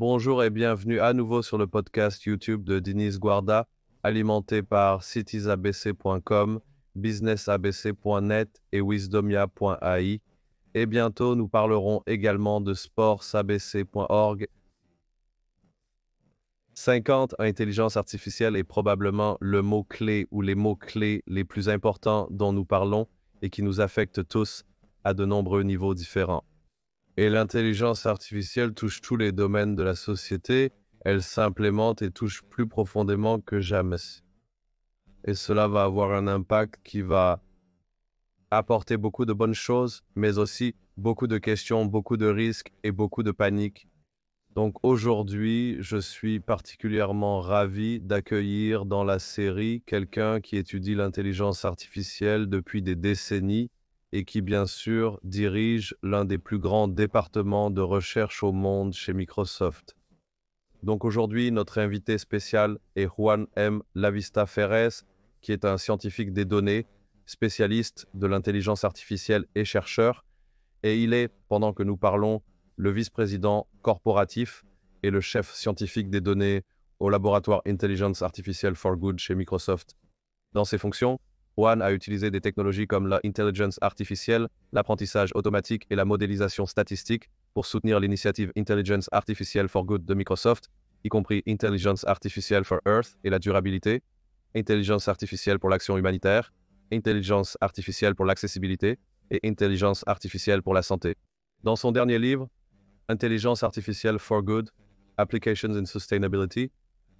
Bonjour et bienvenue à nouveau sur le podcast YouTube de Dinis Guarda, alimenté par citiesabc.com, businessabc.net et wisdomia.ai. Et bientôt, nous parlerons également de sportsabc.org. 50, intelligence artificielle est probablement le mot-clé ou les mots-clés les plus importants dont nous parlons et qui nous affectent tous à de nombreux niveaux différents. Et l'intelligence artificielle touche tous les domaines de la société, elle s'implémente et touche plus profondément que jamais. Et cela va avoir un impact qui va apporter beaucoup de bonnes choses, mais aussi beaucoup de questions, beaucoup de risques et beaucoup de panique. Donc aujourd'hui, je suis particulièrement ravi d'accueillir dans la série quelqu'un qui étudie l'intelligence artificielle depuis des décennies et qui, bien sûr, dirige l'un des plus grands départements de recherche au monde chez Microsoft. Donc aujourd'hui, notre invité spécial est Juan M. Lavista Ferrez, qui est un scientifique des données, spécialiste de l'intelligence artificielle et chercheur. Et il est, pendant que nous parlons, le vice-président corporatif et le chef scientifique des données au laboratoire Intelligence Artificial for Good chez Microsoft. Dans ses fonctions, Juan a utilisé des technologies comme l'intelligence artificielle, l'apprentissage automatique et la modélisation statistique pour soutenir l'initiative Intelligence Artificial for Good de Microsoft, y compris Intelligence Artificial for Earth et la durabilité, Intelligence artificielle pour l'action humanitaire, Intelligence artificielle pour l'accessibilité et Intelligence artificielle pour la santé. Dans son dernier livre, Intelligence artificielle for Good, Applications in Sustainability,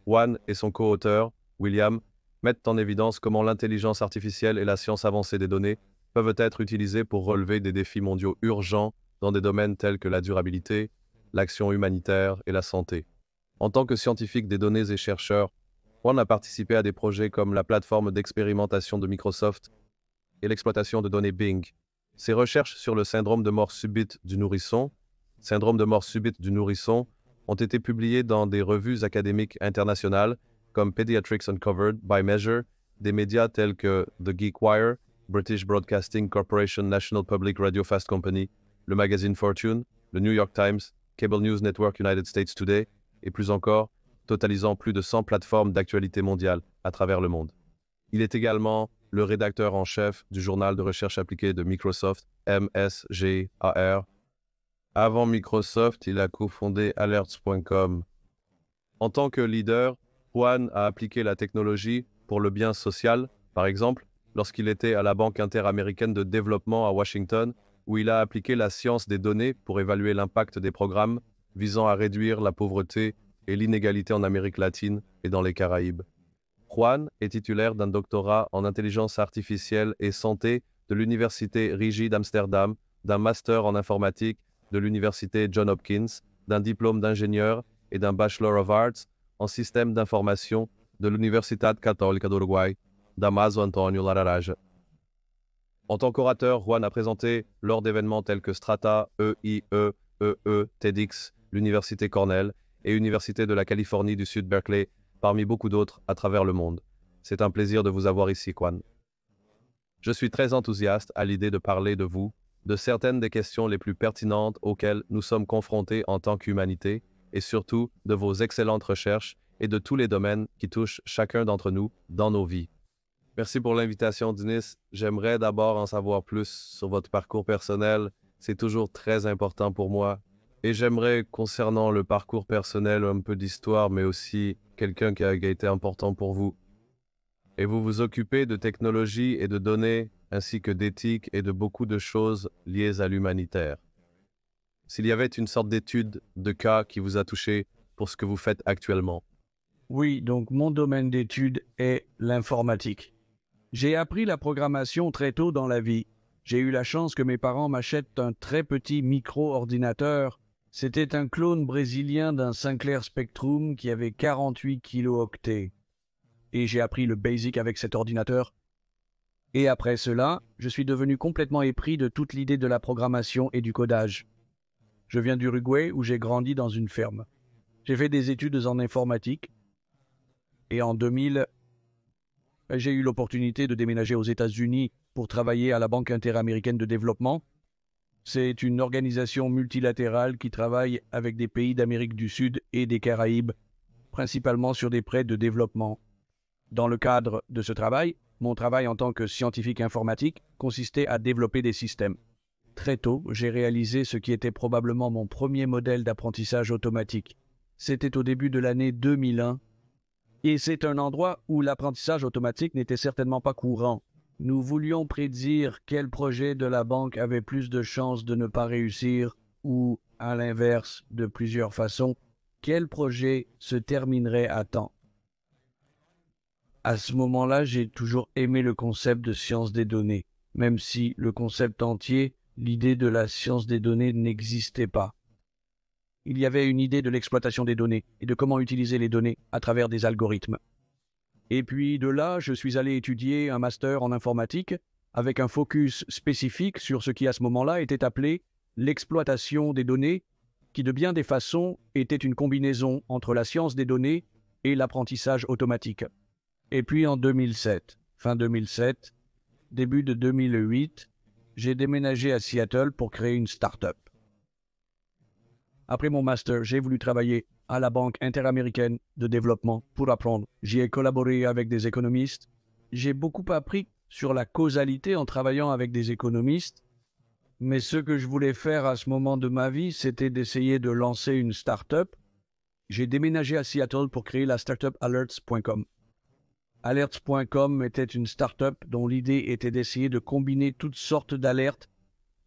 Juan et son co-auteur, William, mettent en évidence comment l'intelligence artificielle et la science avancée des données peuvent être utilisées pour relever des défis mondiaux urgents dans des domaines tels que la durabilité, l'action humanitaire et la santé. En tant que scientifique des données et chercheur, Juan a participé à des projets comme la plateforme d'expérimentation de Microsoft et l'exploitation de données Bing. Ses recherches sur le syndrome de mort subite du nourrisson, ont été publiées dans des revues académiques internationales comme Pediatrics Uncovered by Measure, des médias tels que The GeekWire, British Broadcasting Corporation National Public Radio Fast Company, le magazine Fortune, le New York Times, Cable News Network United States Today, et plus encore, totalisant plus de 100 plateformes d'actualité mondiale à travers le monde. Il est également le rédacteur en chef du journal de recherche appliquée de Microsoft, MSGAR. Avant Microsoft, il a cofondé Alerts.com. En tant que leader, Juan a appliqué la technologie pour le bien social, par exemple, lorsqu'il était à la Banque interaméricaine de développement à Washington, où il a appliqué la science des données pour évaluer l'impact des programmes visant à réduire la pauvreté et l'inégalité en Amérique latine et dans les Caraïbes. Juan est titulaire d'un doctorat en intelligence artificielle et santé de l'Université Rigi d'Amsterdam, d'un master en informatique de l'Université Johns Hopkins, d'un diplôme d'ingénieur et d'un Bachelor of Arts en système d'information de l'Universidad Católica do Uruguay, Damaso Antonio Lararaja. En tant qu'orateur, Juan a présenté lors d'événements tels que Strata, EIE, TEDx, l'Université Cornell et Université de la Californie du Sud Berkeley, parmi beaucoup d'autres à travers le monde. C'est un plaisir de vous avoir ici, Juan. Je suis très enthousiaste à l'idée de parler de vous, de certaines des questions les plus pertinentes auxquelles nous sommes confrontés en tant qu'humanité, et surtout de vos excellentes recherches et de tous les domaines qui touchent chacun d'entre nous dans nos vies. Merci pour l'invitation, Dinis. J'aimerais d'abord en savoir plus sur votre parcours personnel. C'est toujours très important pour moi. Et j'aimerais, concernant le parcours personnel, un peu d'histoire, mais aussi quelqu'un qui a été important pour vous. Et vous vous occupez de technologie et de données, ainsi que d'éthique et de beaucoup de choses liées à l'humanitaire. S'il y avait une sorte d'étude de cas qui vous a touché pour ce que vous faites actuellement. Oui, donc mon domaine d'étude est l'informatique. J'ai appris la programmation très tôt dans la vie. J'ai eu la chance que mes parents m'achètent un très petit micro-ordinateur. C'était un clone brésilien d'un Sinclair Spectrum qui avait 48 kilooctets. Et j'ai appris le BASIC avec cet ordinateur. Et après cela, je suis devenu complètement épris de toute l'idée de la programmation et du codage. Je viens d'Uruguay où j'ai grandi dans une ferme. J'ai fait des études en informatique. Et en 2000, j'ai eu l'opportunité de déménager aux États-Unis pour travailler à la Banque interaméricaine de développement. C'est une organisation multilatérale qui travaille avec des pays d'Amérique du Sud et des Caraïbes, principalement sur des prêts de développement. Dans le cadre de ce travail, mon travail en tant que scientifique informatique consistait à développer des systèmes. Très tôt, j'ai réalisé ce qui était probablement mon premier modèle d'apprentissage automatique. C'était au début de l'année 2001, et c'est un endroit où l'apprentissage automatique n'était certainement pas courant. Nous voulions prédire quel projet de la banque avait plus de chances de ne pas réussir ou, à l'inverse, de plusieurs façons, quel projet se terminerait à temps. À ce moment-là, j'ai toujours aimé le concept de science des données, même si le concept entier, l'idée de la science des données n'existait pas. Il y avait une idée de l'exploitation des données et de comment utiliser les données à travers des algorithmes. Et puis de là, je suis allé étudier un master en informatique avec un focus spécifique sur ce qui à ce moment-là était appelé l'exploitation des données, qui de bien des façons était une combinaison entre la science des données et l'apprentissage automatique. Et puis en 2007, fin 2007, début de 2008, j'ai déménagé à Seattle pour créer une start-up. Après mon master, j'ai voulu travailler à la Banque interaméricaine de développement pour apprendre. J'y ai collaboré avec des économistes. J'ai beaucoup appris sur la causalité en travaillant avec des économistes. Mais ce que je voulais faire à ce moment de ma vie, c'était d'essayer de lancer une start-up. J'ai déménagé à Seattle pour créer la start-up Alerts.com. Alerts.com était une start-up dont l'idée était d'essayer de combiner toutes sortes d'alertes,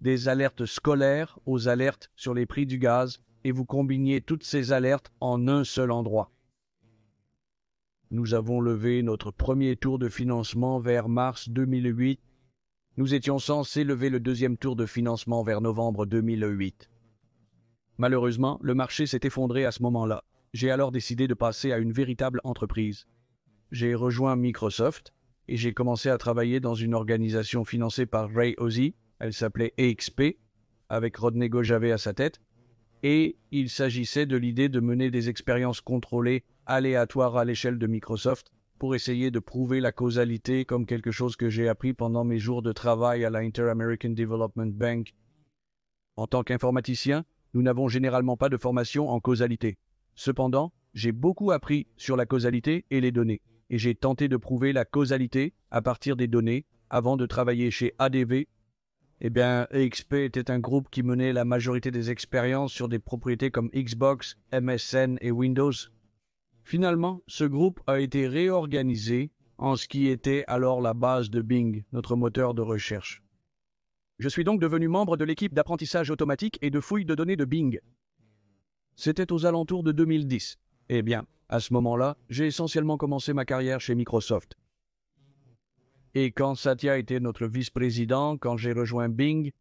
des alertes scolaires aux alertes sur les prix du gaz, et vous combiniez toutes ces alertes en un seul endroit. Nous avons levé notre premier tour de financement vers mars 2008. Nous étions censés lever le deuxième tour de financement vers novembre 2008. Malheureusement, le marché s'est effondré à ce moment-là. J'ai alors décidé de passer à une véritable entreprise. J'ai rejoint Microsoft et j'ai commencé à travailler dans une organisation financée par Ray Ozzie. Elle s'appelait EXP, avec Rodney Gojave à sa tête. Et il s'agissait de l'idée de mener des expériences contrôlées aléatoires à l'échelle de Microsoft pour essayer de prouver la causalité comme quelque chose que j'ai appris pendant mes jours de travail à la Inter-American Development Bank. En tant qu'informaticien, nous n'avons généralement pas de formation en causalité. Cependant, j'ai beaucoup appris sur la causalité et les données, et j'ai tenté de prouver la causalité à partir des données avant de travailler chez ADV. EXP était un groupe qui menait la majorité des expériences sur des propriétés comme Xbox, MSN et Windows. Finalement, ce groupe a été réorganisé en ce qui était alors la base de Bing, notre moteur de recherche. Je suis donc devenu membre de l'équipe d'apprentissage automatique et de fouille de données de Bing. C'était aux alentours de 2010. À ce moment-là, j'ai essentiellement commencé ma carrière chez Microsoft. Et quand Satya était notre vice-président, quand j'ai rejoint Bing,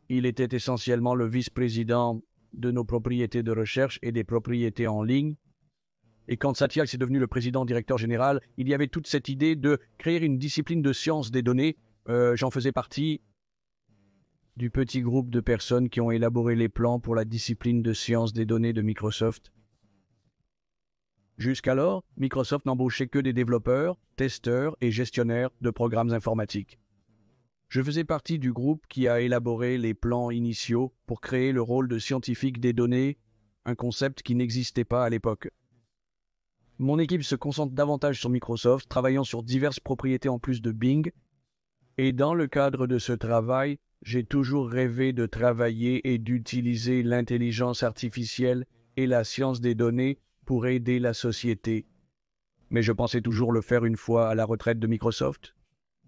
il était essentiellement le vice-président de nos propriétés de recherche et des propriétés en ligne. Et quand Satya est devenu le président-directeur général, il y avait toute cette idée de créer une discipline de science des données. J'en faisais partie du petit groupe de personnes qui ont élaboré les plans pour la discipline de science des données de Microsoft. Jusqu'alors, Microsoft n'embauchait que des développeurs, testeurs et gestionnaires de programmes informatiques. Je faisais partie du groupe qui a élaboré les plans initiaux pour créer le rôle de scientifique des données, un concept qui n'existait pas à l'époque. Mon équipe se concentre davantage sur Microsoft, travaillant sur diverses propriétés en plus de Bing. Et dans le cadre de ce travail, j'ai toujours rêvé de travailler et d'utiliser l'intelligence artificielle et la science des données pour aider la société. Mais je pensais toujours le faire une fois à la retraite de Microsoft.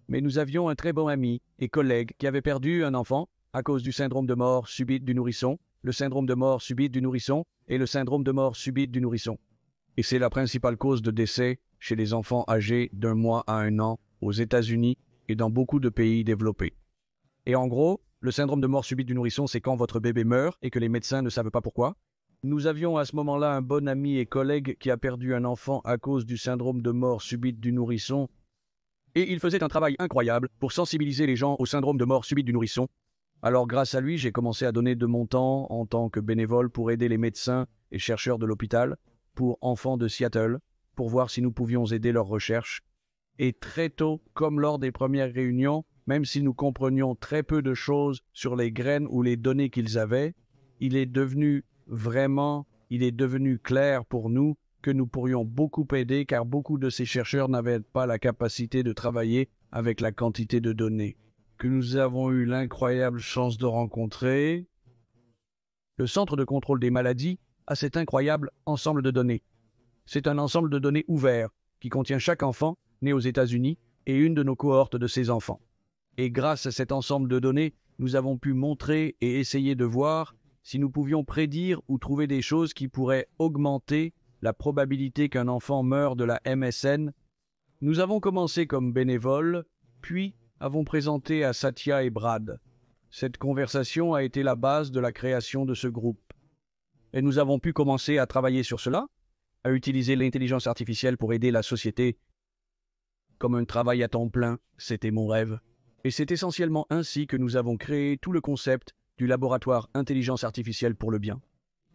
Mais nous avions un très bon ami et collègue qui avait perdu un enfant à cause du syndrome de mort subite du nourrisson, le syndrome de mort subite du nourrisson et le syndrome de mort subite du nourrisson. Et c'est la principale cause de décès chez les enfants âgés d'1 mois à 1 an aux États-Unis et dans beaucoup de pays développés. Et en gros, le syndrome de mort subite du nourrisson, c'est quand votre bébé meurt et que les médecins ne savent pas pourquoi. Nous avions à ce moment-là un bon ami et collègue qui a perdu un enfant à cause du syndrome de mort subite du nourrisson. Et il faisait un travail incroyable pour sensibiliser les gens au syndrome de mort subite du nourrisson. Alors grâce à lui, j'ai commencé à donner de mon temps en tant que bénévole pour aider les médecins et chercheurs de l'hôpital, pour enfants de Seattle, pour voir si nous pouvions aider leurs recherches. Et très tôt, comme lors des premières réunions, même si nous comprenions très peu de choses sur les graines ou les données qu'ils avaient, il est devenu vraiment il est devenu clair pour nous que nous pourrions beaucoup aider car beaucoup de ces chercheurs n'avaient pas la capacité de travailler avec la quantité de données que nous avons eu l'incroyable chance de rencontrer. Le Centre de contrôle des maladies a cet incroyable ensemble de données. C'est un ensemble de données ouvert qui contient chaque enfant né aux États-Unis et une de nos cohortes de ces enfants. Et grâce à cet ensemble de données, nous avons pu montrer et essayer de voir si nous pouvions prédire ou trouver des choses qui pourraient augmenter la probabilité qu'un enfant meure de la MSN. Nous avons commencé comme bénévoles, puis avons présenté à Satya et Brad. Cette conversation a été la base de la création de ce groupe. Et nous avons pu commencer à travailler sur cela, à utiliser l'intelligence artificielle pour aider la société comme un travail à temps plein. C'était mon rêve. Et c'est essentiellement ainsi que nous avons créé tout le concept du laboratoire intelligence artificielle pour le bien.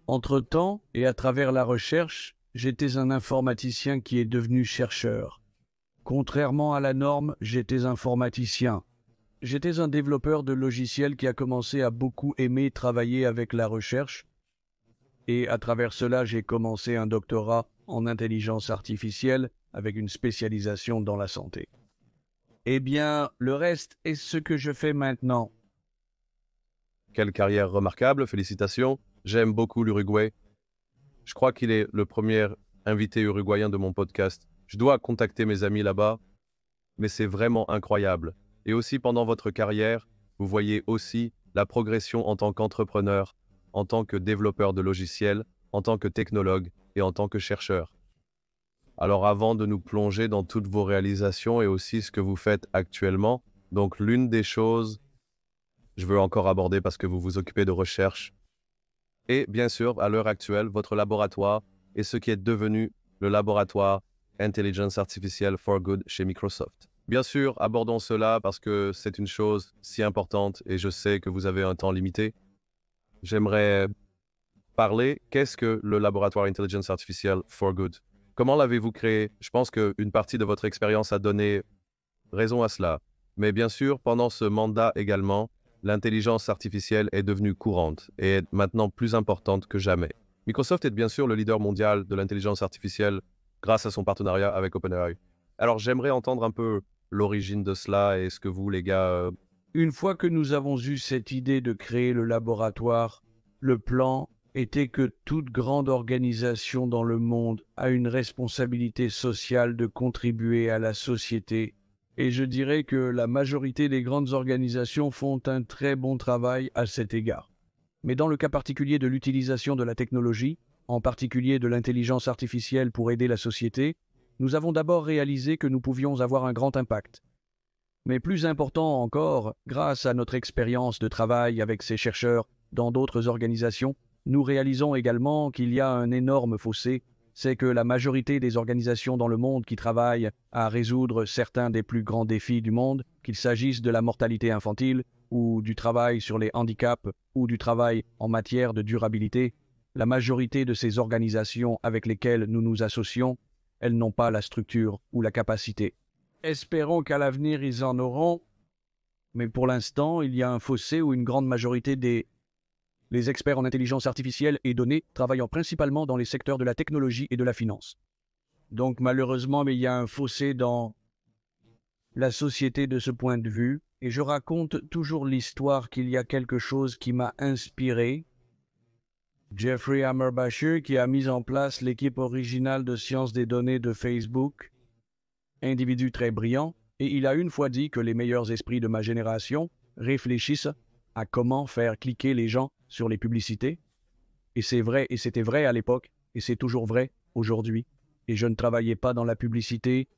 Entre-temps, et à travers la recherche, j'étais un informaticien qui est devenu chercheur. Contrairement à la norme, j'étais informaticien. J'étais un développeur de logiciels qui a commencé à beaucoup aimer travailler avec la recherche. Et à travers cela, j'ai commencé un doctorat en intelligence artificielle avec une spécialisation dans la santé. Eh bien, le reste est ce que je fais maintenant. Quelle carrière remarquable, félicitations. J'aime beaucoup l'Uruguay. Je crois qu'il est le premier invité uruguayen de mon podcast. Je dois contacter mes amis là-bas, mais c'est vraiment incroyable. Et aussi pendant votre carrière, vous voyez aussi la progression en tant qu'entrepreneur, en tant que développeur de logiciels, en tant que technologue et en tant que chercheur. Alors avant de nous plonger dans toutes vos réalisations et aussi ce que vous faites actuellement, donc l'une des choses je veux encore aborder parce que vous vous occupez de recherche, et bien sûr, à l'heure actuelle, votre laboratoire et ce qui est devenu le laboratoire Intelligence Artificielle for Good chez Microsoft. Bien sûr, abordons cela parce que c'est une chose si importante et je sais que vous avez un temps limité. J'aimerais parler, qu'est-ce que le laboratoire Intelligence Artificielle for Good? Comment l'avez-vous créé? Je pense qu'une partie de votre expérience a donné raison à cela. Mais bien sûr, pendant ce mandat également, l'intelligence artificielle est devenue courante et est maintenant plus importante que jamais. Microsoft est bien sûr le leader mondial de l'intelligence artificielle grâce à son partenariat avec OpenAI. Alors j'aimerais entendre un peu l'origine de cela et ce que vous, les gars... Une fois que nous avons eu cette idée de créer le laboratoire, le plan était que toute grande organisation dans le monde a une responsabilité sociale de contribuer à la société. Et je dirais que la majorité des grandes organisations font un très bon travail à cet égard. Mais dans le cas particulier de l'utilisation de la technologie, en particulier de l'intelligence artificielle pour aider la société, nous avons d'abord réalisé que nous pouvions avoir un grand impact. Mais plus important encore, grâce à notre expérience de travail avec ces chercheurs dans d'autres organisations, nous réalisons également qu'il y a un énorme fossé. C'est que la majorité des organisations dans le monde qui travaillent à résoudre certains des plus grands défis du monde, qu'il s'agisse de la mortalité infantile, ou du travail sur les handicaps, ou du travail en matière de durabilité, la majorité de ces organisations avec lesquelles nous nous associons, elles n'ont pas la structure ou la capacité. Espérons qu'à l'avenir ils en auront, mais pour l'instant, il y a un fossé où une grande majorité des Les experts en intelligence artificielle et données travaillant principalement dans les secteurs de la technologie et de la finance. Donc malheureusement, mais il y a un fossé dans la société de ce point de vue. Et je raconte toujours l'histoire qu'il y a quelque chose qui m'a inspiré. Jeffrey Hammerbacher, qui a mis en place l'équipe originale de sciences des données de Facebook, individu très brillant, et il a une fois dit que les meilleurs esprits de ma génération réfléchissent à comment faire cliquer les gens sur les publicités. Et c'est vrai, et c'était vrai à l'époque, et c'est toujours vrai aujourd'hui. Et je ne travaillais pas dans la publicité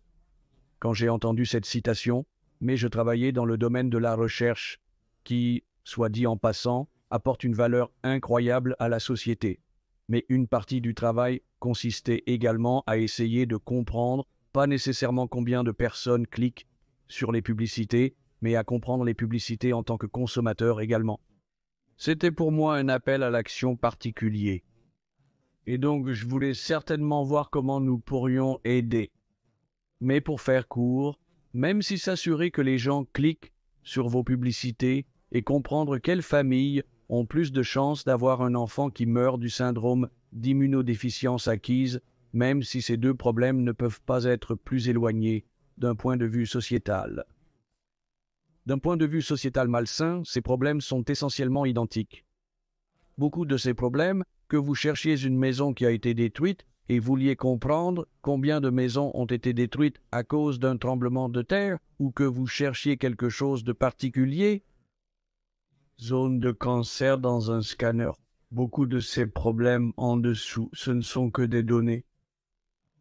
quand j'ai entendu cette citation, mais je travaillais dans le domaine de la recherche qui, soit dit en passant, apporte une valeur incroyable à la société. Mais une partie du travail consistait également à essayer de comprendre, pas nécessairement combien de personnes cliquent sur les publicités, mais à comprendre les publicités en tant que consommateur également. C'était pour moi un appel à l'action particulier. Et donc je voulais certainement voir comment nous pourrions aider. Mais pour faire court, même si s'assurer que les gens cliquent sur vos publicités et comprendre quelles familles ont plus de chances d'avoir un enfant qui meurt du syndrome d'immunodéficience acquise, même si ces deux problèmes ne peuvent pas être plus éloignés d'un point de vue sociétal. D'un point de vue sociétal malsain, ces problèmes sont essentiellement identiques. Beaucoup de ces problèmes, que vous cherchiez une maison qui a été détruite et vouliez comprendre combien de maisons ont été détruites à cause d'un tremblement de terre, ou que vous cherchiez quelque chose de particulier, zone de cancer dans un scanner. Beaucoup de ces problèmes en dessous, ce ne sont que des données.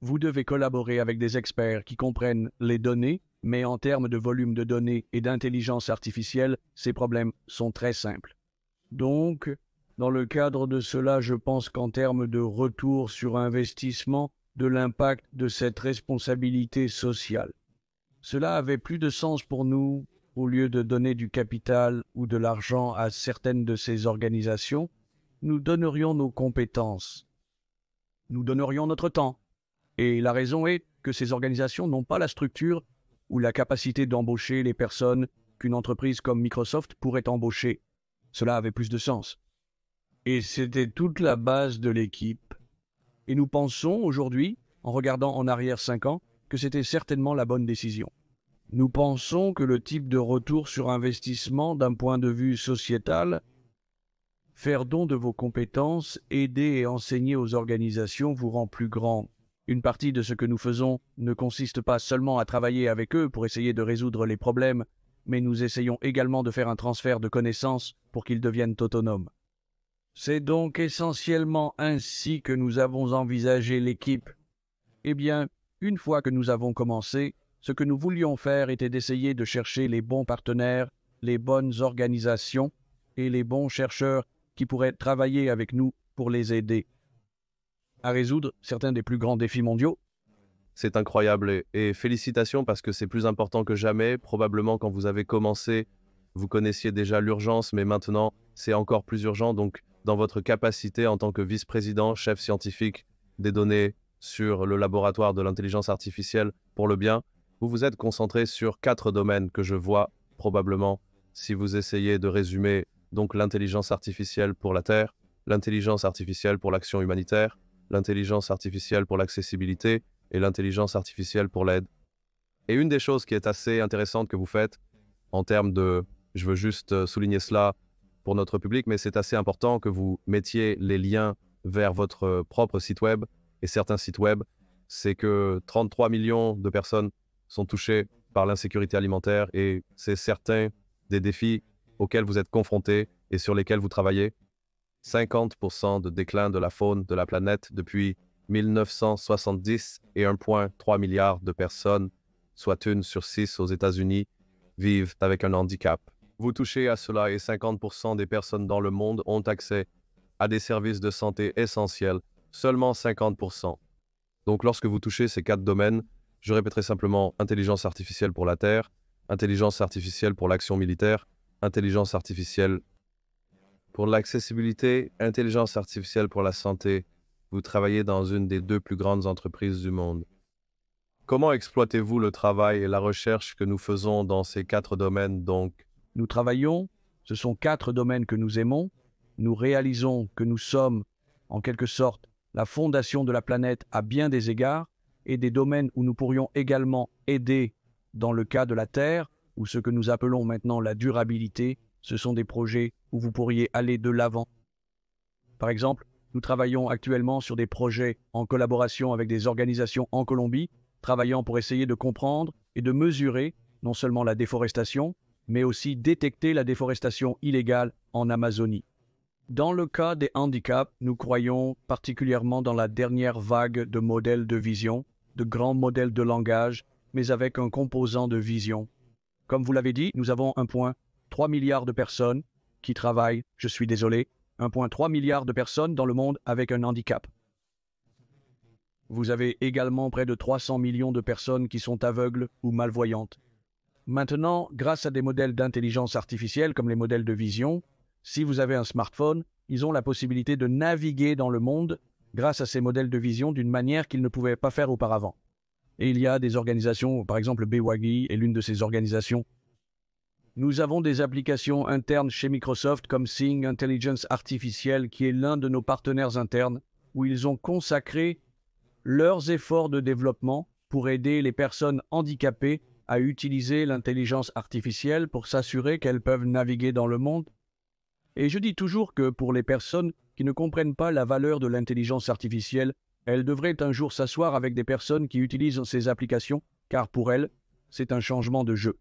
Vous devez collaborer avec des experts qui comprennent les données, mais en termes de volume de données et d'intelligence artificielle, ces problèmes sont très simples. Donc, dans le cadre de cela, je pense qu'en termes de retour sur investissement, de l'impact de cette responsabilité sociale, cela avait plus de sens pour nous, au lieu de donner du capital ou de l'argent à certaines de ces organisations, nous donnerions nos compétences. Nous donnerions notre temps. Et la raison est que ces organisations n'ont pas la structure ou la capacité d'embaucher les personnes qu'une entreprise comme Microsoft pourrait embaucher. Cela avait plus de sens. Et c'était toute la base de l'équipe. Et nous pensons aujourd'hui, en regardant en arrière 5 ans, que c'était certainement la bonne décision. Nous pensons que le type de retour sur investissement d'un point de vue sociétal, faire don de vos compétences, aider et enseigner aux organisations vous rend plus grand. Une partie de ce que nous faisons ne consiste pas seulement à travailler avec eux pour essayer de résoudre les problèmes, mais nous essayons également de faire un transfert de connaissances pour qu'ils deviennent autonomes. C'est donc essentiellement ainsi que nous avons envisagé l'équipe. Eh bien, une fois que nous avons commencé, ce que nous voulions faire était d'essayer de chercher les bons partenaires, les bonnes organisations et les bons chercheurs qui pourraient travailler avec nous pour les aider à résoudre certains des plus grands défis mondiaux. C'est incroyable et félicitations parce que c'est plus important que jamais. Probablement quand vous avez commencé, vous connaissiez déjà l'urgence, mais maintenant c'est encore plus urgent. Donc dans votre capacité en tant que vice-président, chef scientifique des données sur le laboratoire de l'intelligence artificielle pour le bien, vous vous êtes concentré sur 4 domaines que je vois probablement si vous essayez de résumer. Donc l'intelligence artificielle pour la Terre, l'intelligence artificielle pour l'action humanitaire, l'intelligence artificielle pour l'accessibilité et l'intelligence artificielle pour l'aide. Et une des choses qui est assez intéressante que vous faites en termes de, je veux juste souligner cela pour notre public, mais c'est assez important que vous mettiez les liens vers votre propre site web et certains sites web, c'est que 33 millions de personnes sont touchées par l'insécurité alimentaire et c'est certains des défis auxquels vous êtes confrontés et sur lesquels vous travaillez. 50% de déclin de la faune de la planète depuis 1970 et 1,3 milliard de personnes, soit 1 sur 6 aux États-Unis, vivent avec un handicap. Vous touchez à cela et 50% des personnes dans le monde ont accès à des services de santé essentiels, seulement 50%. Donc lorsque vous touchez ces 4 domaines, je répéterai simplement intelligence artificielle pour la Terre, intelligence artificielle pour l'action militaire, intelligence artificielle pour l'accessibilité, intelligence artificielle pour la santé. Vous travaillez dans une des 2 plus grandes entreprises du monde. Comment exploitez-vous le travail et la recherche que nous faisons dans ces 4 domaines donc? Nous travaillons, ce sont 4 domaines que nous aimons. Nous réalisons que nous sommes, en quelque sorte, la fondation de la planète à bien des égards, et des domaines où nous pourrions également aider dans le cas de la Terre, ou ce que nous appelons maintenant la durabilité, ce sont des projets où vous pourriez aller de l'avant. Par exemple, nous travaillons actuellement sur des projets en collaboration avec des organisations en Colombie, travaillant pour essayer de comprendre et de mesurer non seulement la déforestation, mais aussi détecter la déforestation illégale en Amazonie. Dans le cas des handicaps, nous croyons particulièrement dans la dernière vague de modèles de vision, de grands modèles de langage, mais avec un composant de vision. Comme vous l'avez dit, nous avons 1,3 milliard de personnes qui travaillent, 1,3 milliard de personnes dans le monde avec un handicap. Vous avez également près de 300 millions de personnes qui sont aveugles ou malvoyantes. Maintenant, grâce à des modèles d'intelligence artificielle comme les modèles de vision, si vous avez un smartphone, ils ont la possibilité de naviguer dans le monde grâce à ces modèles de vision d'une manière qu'ils ne pouvaient pas faire auparavant. Et il y a des organisations, par exemple BYD est l'une de ces organisations. Nous avons des applications internes chez Microsoft comme Seeing Intelligence Artificielle qui est l'un de nos partenaires internes où ils ont consacré leurs efforts de développement pour aider les personnes handicapées à utiliser l'intelligence artificielle pour s'assurer qu'elles peuvent naviguer dans le monde. Et je dis toujours que pour les personnes qui ne comprennent pas la valeur de l'intelligence artificielle, elles devraient un jour s'asseoir avec des personnes qui utilisent ces applications, car pour elles, c'est un changement de jeu.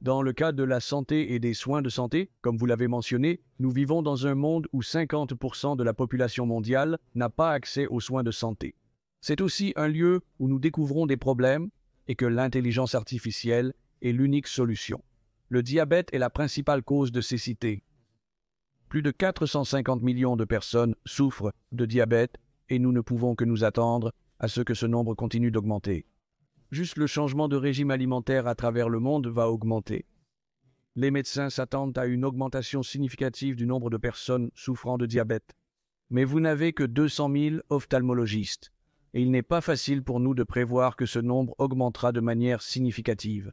Dans le cas de la santé et des soins de santé, comme vous l'avez mentionné, nous vivons dans un monde où 50% de la population mondiale n'a pas accès aux soins de santé. C'est aussi un lieu où nous découvrons des problèmes et que l'intelligence artificielle est l'unique solution. Le diabète est la principale cause de cécité. Plus de 450 millions de personnes souffrent de diabète et nous ne pouvons que nous attendre à ce que ce nombre continue d'augmenter. Juste le changement de régime alimentaire à travers le monde va augmenter. Les médecins s'attendent à une augmentation significative du nombre de personnes souffrant de diabète. Mais vous n'avez que 200 000 ophtalmologistes, et il n'est pas facile pour nous de prévoir que ce nombre augmentera de manière significative.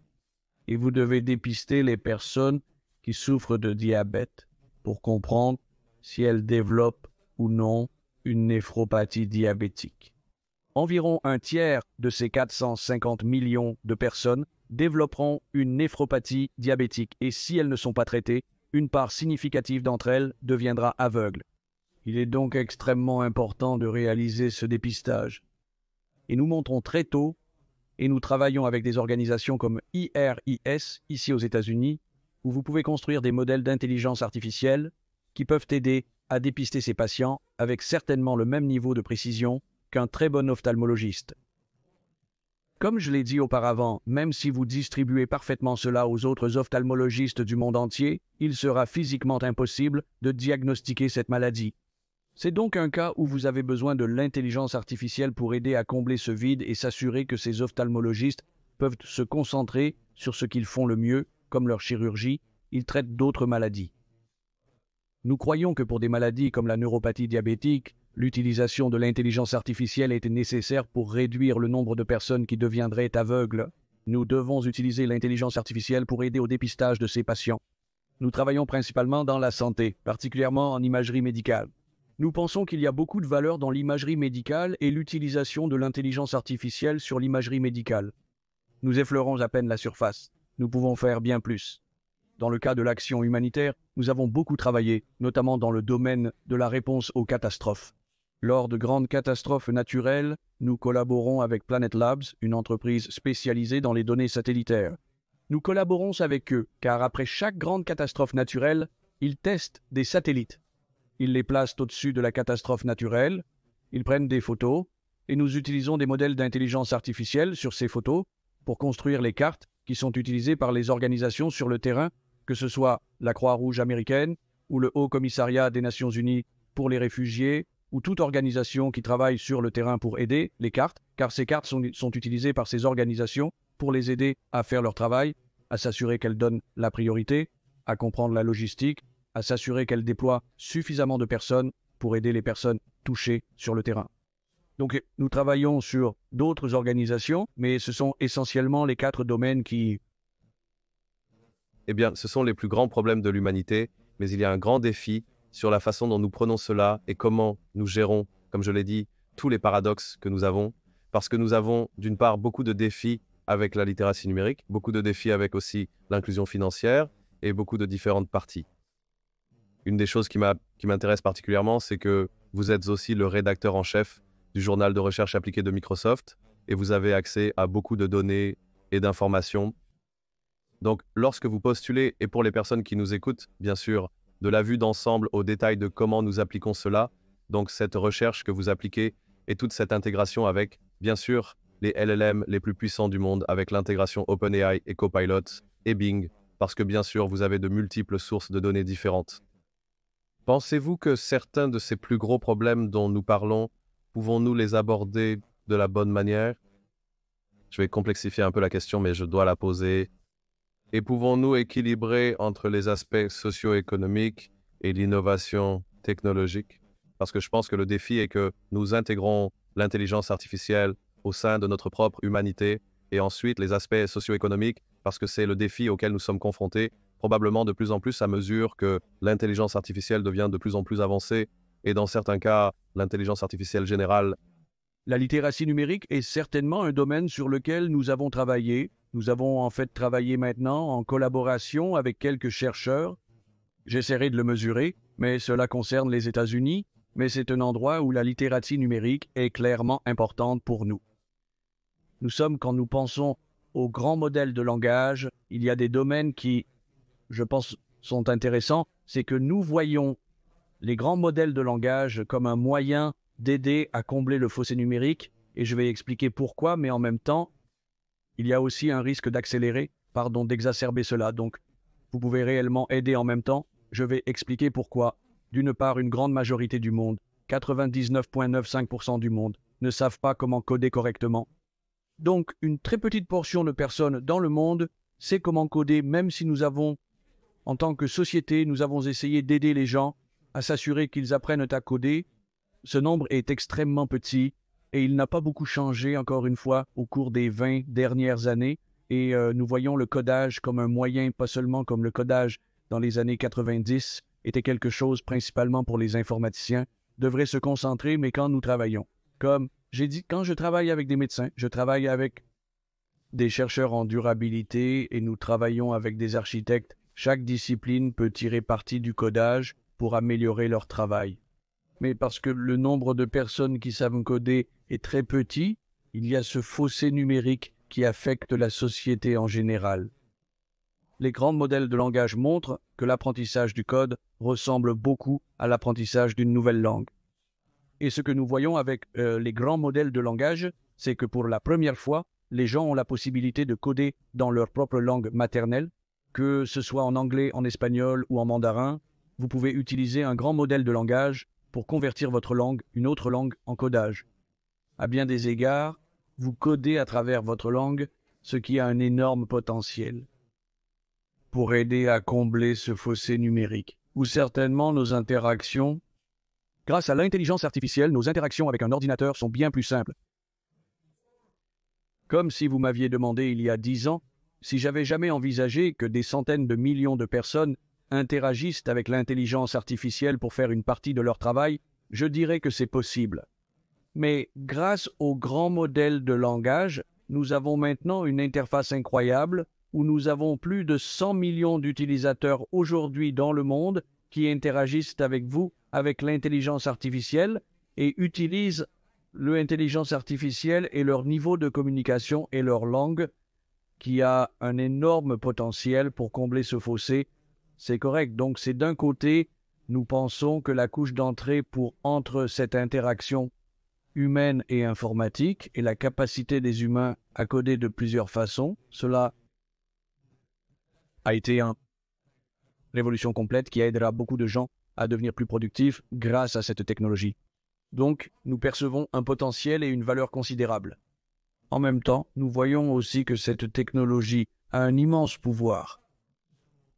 Et vous devez dépister les personnes qui souffrent de diabète pour comprendre si elles développent ou non une néphropathie diabétique. Environ un tiers de ces 450 millions de personnes développeront une néphropathie diabétique et si elles ne sont pas traitées, une part significative d'entre elles deviendra aveugle. Il est donc extrêmement important de réaliser ce dépistage. Et nous montrons très tôt, et nous travaillons avec des organisations comme IRIS, ici aux États-Unis, où vous pouvez construire des modèles d'intelligence artificielle qui peuvent aider à dépister ces patients avec certainement le même niveau de précision qu'un très bon ophtalmologiste. Comme je l'ai dit auparavant, même si vous distribuez parfaitement cela aux autres ophtalmologistes du monde entier, il sera physiquement impossible de diagnostiquer cette maladie. C'est donc un cas où vous avez besoin de l'intelligence artificielle pour aider à combler ce vide et s'assurer que ces ophtalmologistes peuvent se concentrer sur ce qu'ils font le mieux, comme leur chirurgie, ils traitent d'autres maladies. Nous croyons que pour des maladies comme la neuropathie diabétique, l'utilisation de l'intelligence artificielle était nécessaire pour réduire le nombre de personnes qui deviendraient aveugles. Nous devons utiliser l'intelligence artificielle pour aider au dépistage de ces patients. Nous travaillons principalement dans la santé, particulièrement en imagerie médicale. Nous pensons qu'il y a beaucoup de valeur dans l'imagerie médicale et l'utilisation de l'intelligence artificielle sur l'imagerie médicale. Nous effleurons à peine la surface. Nous pouvons faire bien plus. Dans le cas de l'action humanitaire, nous avons beaucoup travaillé, notamment dans le domaine de la réponse aux catastrophes. Lors de grandes catastrophes naturelles, nous collaborons avec Planet Labs, une entreprise spécialisée dans les données satellitaires. Nous collaborons avec eux, car après chaque grande catastrophe naturelle, ils testent des satellites. Ils les placent au-dessus de la catastrophe naturelle, ils prennent des photos, et nous utilisons des modèles d'intelligence artificielle sur ces photos pour construire les cartes qui sont utilisées par les organisations sur le terrain, que ce soit la Croix-Rouge américaine ou le Haut Commissariat des Nations Unies pour les réfugiés, ou toute organisation qui travaille sur le terrain pour aider les cartes, car ces cartes sont utilisées par ces organisations pour les aider à faire leur travail, à s'assurer qu'elles donnent la priorité, à comprendre la logistique, à s'assurer qu'elles déploient suffisamment de personnes pour aider les personnes touchées sur le terrain. Donc nous travaillons sur d'autres organisations, mais ce sont essentiellement les 4 domaines qui... Eh bien, ce sont les plus grands problèmes de l'humanité, mais il y a un grand défi sur la façon dont nous prenons cela et comment nous gérons, comme je l'ai dit, tous les paradoxes que nous avons, parce que nous avons d'une part beaucoup de défis avec la littératie numérique, beaucoup de défis avec aussi l'inclusion financière et beaucoup de différentes parties. Une des choses qui m'intéresse particulièrement, c'est que vous êtes aussi le rédacteur en chef du journal de recherche appliquée de Microsoft et vous avez accès à beaucoup de données et d'informations. Donc, lorsque vous postulez, et pour les personnes qui nous écoutent, bien sûr, de la vue d'ensemble au détail de comment nous appliquons cela, donc cette recherche que vous appliquez et toute cette intégration avec, bien sûr, les LLM les plus puissants du monde, avec l'intégration OpenAI et Copilot et Bing, parce que bien sûr, vous avez de multiples sources de données différentes. Pensez-vous que certains de ces plus gros problèmes dont nous parlons, pouvons-nous les aborder de la bonne manière? Je vais complexifier un peu la question, mais je dois la poser. Et pouvons-nous équilibrer entre les aspects socio-économiques et l'innovation technologique? Parce que je pense que le défi est que nous intégrons l'intelligence artificielle au sein de notre propre humanité et ensuite les aspects socio-économiques, parce que c'est le défi auquel nous sommes confrontés, probablement de plus en plus à mesure que l'intelligence artificielle devient de plus en plus avancée et dans certains cas, l'intelligence artificielle générale. La littératie numérique est certainement un domaine sur lequel nous avons travaillé. Nous avons en fait travaillé maintenant en collaboration avec quelques chercheurs. J'essaierai de le mesurer, mais cela concerne les États-Unis, mais c'est un endroit où la littératie numérique est clairement importante pour nous. Quand nous pensons aux grands modèles de langage, il y a des domaines qui, je pense, sont intéressants. C'est que nous voyons les grands modèles de langage comme un moyen d'aider à combler le fossé numérique, et je vais expliquer pourquoi, mais en même temps, il y a aussi un risque d'exacerber cela. Donc, vous pouvez réellement aider en même temps. Je vais expliquer pourquoi. D'une part, une grande majorité du monde, 99,95% du monde, ne savent pas comment coder correctement. Donc, une très petite portion de personnes dans le monde sait comment coder, même si en tant que société, nous avons essayé d'aider les gens à s'assurer qu'ils apprennent à coder. Ce nombre est extrêmement petit et il n'a pas beaucoup changé, encore une fois, au cours des 20 dernières années. Et nous voyons le codage comme un moyen, pas seulement comme le codage dans les années 90 était quelque chose principalement pour les informaticiens, devrait se concentrer, mais quand nous travaillons. Comme j'ai dit, quand je travaille avec des médecins, je travaille avec des chercheurs en durabilité et nous travaillons avec des architectes. Chaque discipline peut tirer parti du codage pour améliorer leur travail. Mais parce que le nombre de personnes qui savent coder est très petit, il y a ce fossé numérique qui affecte la société en général. Les grands modèles de langage montrent que l'apprentissage du code ressemble beaucoup à l'apprentissage d'une nouvelle langue. Et ce que nous voyons avec les grands modèles de langage, c'est que pour la première fois, les gens ont la possibilité de coder dans leur propre langue maternelle, que ce soit en anglais, en espagnol ou en mandarin. Vous pouvez utiliser un grand modèle de langage pour convertir votre langue, une autre langue, en codage. À bien des égards, vous codez à travers votre langue, ce qui a un énorme potentiel pour aider à combler ce fossé numérique. Ou certainement nos interactions. Grâce à l'intelligence artificielle, nos interactions avec un ordinateur sont bien plus simples. Comme si vous m'aviez demandé il y a 10 ans si j'avais jamais envisagé que des centaines de millions de personnes interagissent avec l'intelligence artificielle pour faire une partie de leur travail, je dirais que c'est possible. Mais grâce aux grands modèles de langage, nous avons maintenant une interface incroyable où nous avons plus de 100 millions d'utilisateurs aujourd'hui dans le monde qui interagissent avec vous, avec l'intelligence artificielle, et utilisent l'intelligence artificielle et leur niveau de communication et leur langue qui a un énorme potentiel pour combler ce fossé. C'est correct. Donc, c'est d'un côté, nous pensons que la couche d'entrée entre cette interaction humaine et informatique et la capacité des humains à coder de plusieurs façons, cela a été une révolution complète qui aidera beaucoup de gens à devenir plus productifs grâce à cette technologie. Donc, nous percevons un potentiel et une valeur considérable. En même temps, nous voyons aussi que cette technologie a un immense pouvoir.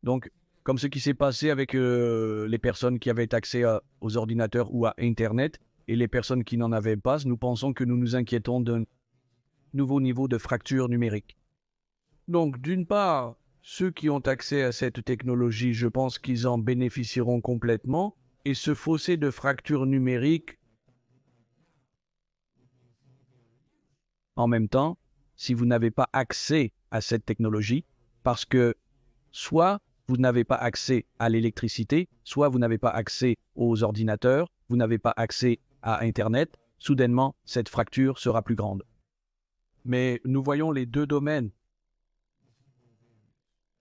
Donc, comme ce qui s'est passé avec les personnes qui avaient accès aux ordinateurs ou à Internet et les personnes qui n'en avaient pas, nous pensons que nous nous inquiétons d'un nouveau niveau de fracture numérique. Donc, d'une part, ceux qui ont accès à cette technologie, je pense qu'ils en bénéficieront complètement, et ce fossé de fracture numérique, en même temps, si vous n'avez pas accès à cette technologie, parce que soit vous n'avez pas accès à l'électricité, soit vous n'avez pas accès aux ordinateurs, vous n'avez pas accès à Internet, soudainement, cette fracture sera plus grande. Mais nous voyons les deux domaines.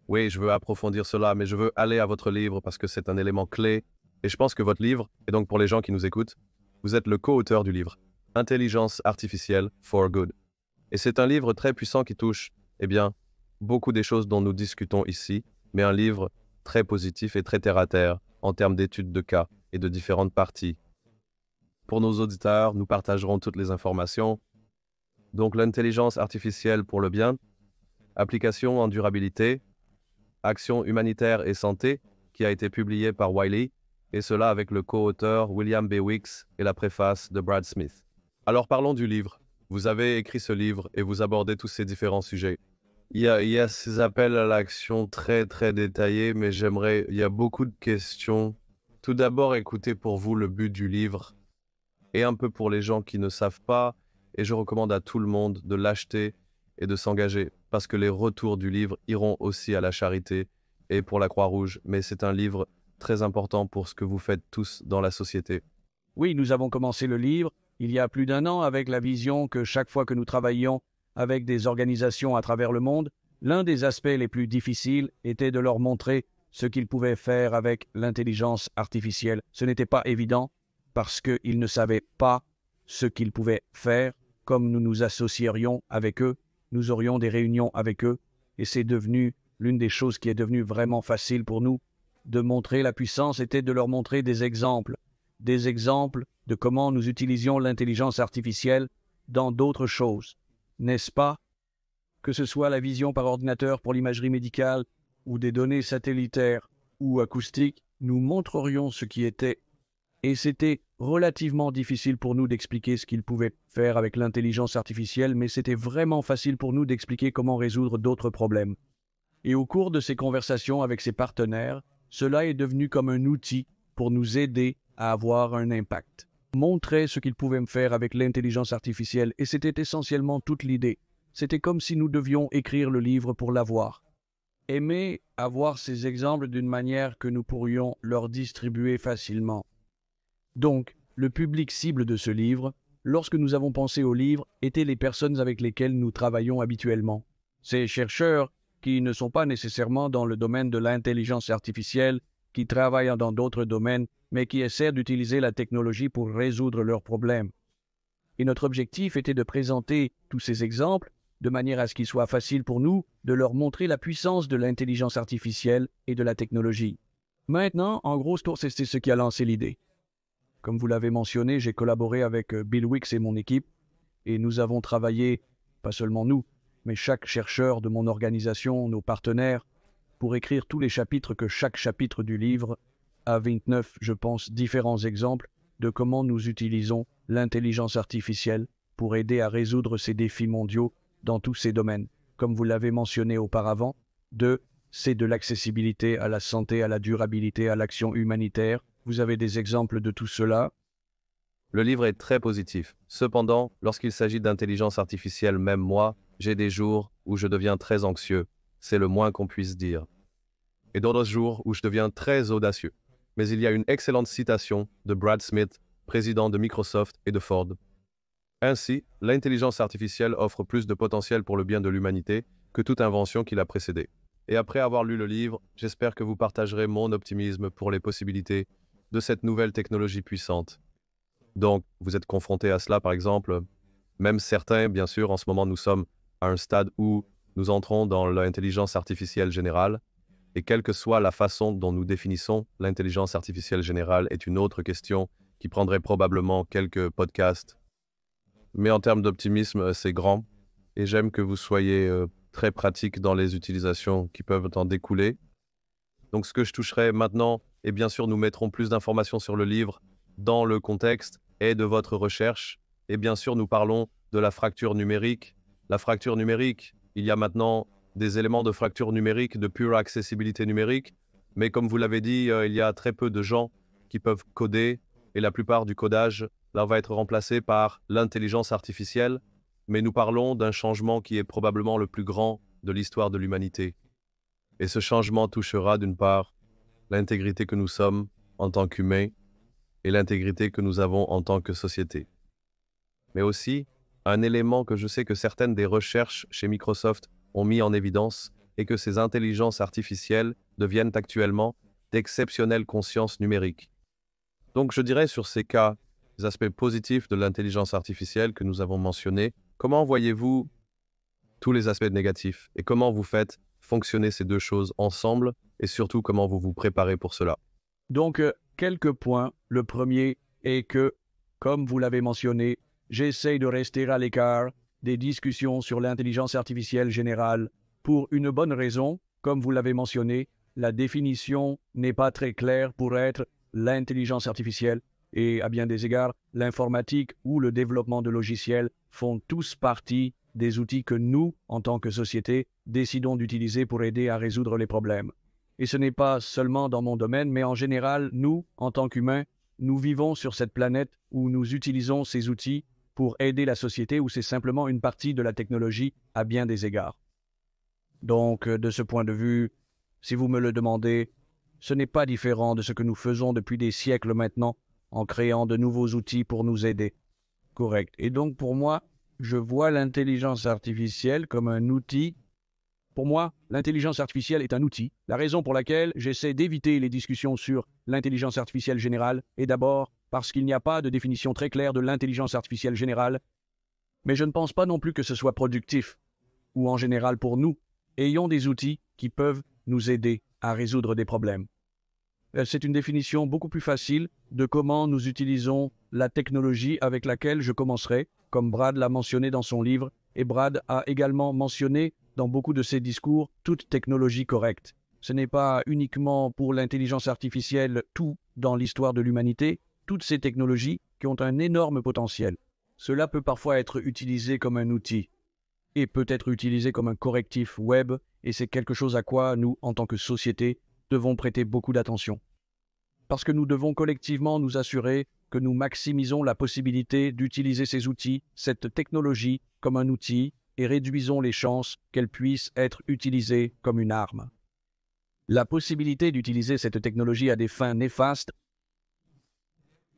Oui, je veux approfondir cela, mais je veux aller à votre livre parce que c'est un élément clé. Et je pense que votre livre, et donc pour les gens qui nous écoutent, vous êtes le co-auteur du livre « Intelligence artificielle for good ». Et c'est un livre très puissant qui touche, beaucoup des choses dont nous discutons ici, mais un livre très positif et très terre-à-terre en termes d'études de cas et de différentes parties. Pour nos auditeurs, nous partagerons toutes les informations. Donc l'intelligence artificielle pour le bien, application en durabilité, action humanitaire et santé, qui a été publié par Wiley, et cela avec le co-auteur William B. Weeks et la préface de Brad Smith. Alors parlons du livre. Vous avez écrit ce livre et vous abordez tous ces différents sujets. Il y a ces appels à l'action très très détaillés, mais il y a beaucoup de questions Tout d'abord, écoutez pour vous le but du livre et un peu pour les gens qui ne savent pas. Et je recommande à tout le monde de l'acheter et de s'engager parce que les retours du livre iront aussi à la charité et pour la Croix-Rouge. Mais c'est un livre très important pour ce que vous faites tous dans la société. Oui, nous avons commencé le livre il y a plus d'un an avec la vision que chaque fois que nous travaillions avec des organisations à travers le monde, l'un des aspects les plus difficiles était de leur montrer ce qu'ils pouvaient faire avec l'intelligence artificielle. Ce n'était pas évident parce qu'ils ne savaient pas ce qu'ils pouvaient faire. Comme nous nous associerions avec eux, nous aurions des réunions avec eux et c'est devenu l'une des choses qui est devenue vraiment facile pour nous de montrer la puissance était de leur montrer des exemples de comment nous utilisions l'intelligence artificielle dans d'autres choses. N'est-ce pas? Que ce soit la vision par ordinateur pour l'imagerie médicale ou des données satellitaires ou acoustiques, nous montrerions ce qui était. Et c'était relativement difficile pour nous d'expliquer ce qu'ils pouvaient faire avec l'intelligence artificielle, mais c'était vraiment facile pour nous d'expliquer comment résoudre d'autres problèmes. Et au cours de ces conversations avec ces partenaires, cela est devenu comme un outil pour nous aider à avoir un impact. Montrer ce qu'ils pouvaient faire avec l'intelligence artificielle, et c'était essentiellement toute l'idée. C'était comme si nous devions écrire le livre pour l'avoir. Aimer avoir ces exemples d'une manière que nous pourrions leur distribuer facilement. Donc, le public cible de ce livre, lorsque nous avons pensé au livre, étaient les personnes avec lesquelles nous travaillons habituellement. Ces chercheurs qui ne sont pas nécessairement dans le domaine de l'intelligence artificielle, qui travaillent dans d'autres domaines, mais qui essaient d'utiliser la technologie pour résoudre leurs problèmes. Et notre objectif était de présenter tous ces exemples de manière à ce qu'il soit facile pour nous de leur montrer la puissance de l'intelligence artificielle et de la technologie. Maintenant, en gros, c'est ce qui a lancé l'idée. Comme vous l'avez mentionné, j'ai collaboré avec Bill Wicks et mon équipe, et nous avons travaillé, pas seulement nous, mais chaque chercheur de mon organisation, nos partenaires, pour écrire tous les chapitres que chaque chapitre du livre a 29, je pense, différents exemples de comment nous utilisons l'intelligence artificielle pour aider à résoudre ces défis mondiaux dans tous ces domaines. Comme vous l'avez mentionné auparavant, c'est de l'accessibilité à la santé, à la durabilité, à l'action humanitaire. Vous avez des exemples de tout cela. Le livre est très positif. Cependant, lorsqu'il s'agit d'intelligence artificielle, même moi, j'ai des jours où je deviens très anxieux. C'est le moins qu'on puisse dire. Et d'autres jours où je deviens très audacieux. Mais il y a une excellente citation de Brad Smith, président de Microsoft et de Ford. Ainsi, l'intelligence artificielle offre plus de potentiel pour le bien de l'humanité que toute invention qui l'a précédée. Et après avoir lu le livre, j'espère que vous partagerez mon optimisme pour les possibilités de cette nouvelle technologie puissante. Donc, vous êtes confrontés à cela, par exemple. Même certains, bien sûr, en ce moment, nous sommes à un stade où nous entrons dans l'intelligence artificielle générale. Et quelle que soit la façon dont nous définissons l'intelligence artificielle générale est une autre question qui prendrait probablement quelques podcasts. Mais en termes d'optimisme, c'est grand. Et j'aime que vous soyez très pratique dans les utilisations qui peuvent en découler. Donc ce que je toucherai maintenant, et bien sûr nous mettrons plus d'informations sur le livre dans le contexte et de votre recherche. Et bien sûr nous parlons de la fracture numérique. La fracture numérique, il y a maintenant des éléments de fracture numérique, de pure accessibilité numérique. Mais comme vous l'avez dit, il y a très peu de gens qui peuvent coder. Et la plupart du codage là, va être remplacé par l'intelligence artificielle. Mais nous parlons d'un changement qui est probablement le plus grand de l'histoire de l'humanité. Et ce changement touchera d'une part l'intégrité que nous sommes en tant qu'humains et l'intégrité que nous avons en tant que société. Mais aussi, un élément que je sais que certaines des recherches chez Microsoft ont mis en évidence est que ces intelligences artificielles deviennent actuellement d'exceptionnelles consciences numériques. Donc je dirais sur ces cas, les aspects positifs de l'intelligence artificielle que nous avons mentionnés, comment voyez-vous tous les aspects négatifs et comment vous faites fonctionner ces deux choses ensemble et surtout comment vous vous préparez pour cela? Donc, quelques points. Le premier est que, comme vous l'avez mentionné, j'essaie de rester à l'écart des discussions sur l'intelligence artificielle générale pour une bonne raison. Comme vous l'avez mentionné, la définition n'est pas très claire pour être l'intelligence artificielle et à bien des égards, l'informatique ou le développement de logiciels font tous partie des outils que nous, en tant que société, décidons d'utiliser pour aider à résoudre les problèmes. Et ce n'est pas seulement dans mon domaine, mais en général, nous, en tant qu'humains, nous vivons sur cette planète où nous utilisons ces outils pour aider la société, où c'est simplement une partie de la technologie à bien des égards. Donc, de ce point de vue, si vous me le demandez, ce n'est pas différent de ce que nous faisons depuis des siècles maintenant, en créant de nouveaux outils pour nous aider. Correct. Et donc, pour moi, je vois l'intelligence artificielle comme un outil. Pour moi, l'intelligence artificielle est un outil. La raison pour laquelle j'essaie d'éviter les discussions sur l'intelligence artificielle générale est d'abord parce qu'il n'y a pas de définition très claire de l'intelligence artificielle générale, mais je ne pense pas non plus que ce soit productif, ou en général pour nous, ayons des outils qui peuvent nous aider à résoudre des problèmes. C'est une définition beaucoup plus facile de comment nous utilisons la technologie avec laquelle je commencerai, comme Brad l'a mentionné dans son livre, et Brad a également mentionné dans beaucoup de ses discours toute technologie correcte. Ce n'est pas uniquement pour l'intelligence artificielle tout dans l'histoire de l'humanité, toutes ces technologies qui ont un énorme potentiel. Cela peut parfois être utilisé comme un outil et peut être utilisé comme un correctif web, et c'est quelque chose à quoi nous, en tant que société, devons prêter beaucoup d'attention. Parce que nous devons collectivement nous assurer que nous maximisons la possibilité d'utiliser ces outils, cette technologie, comme un outil, et réduisons les chances qu'elle puisse être utilisée comme une arme. La possibilité d'utiliser cette technologie à des fins néfastes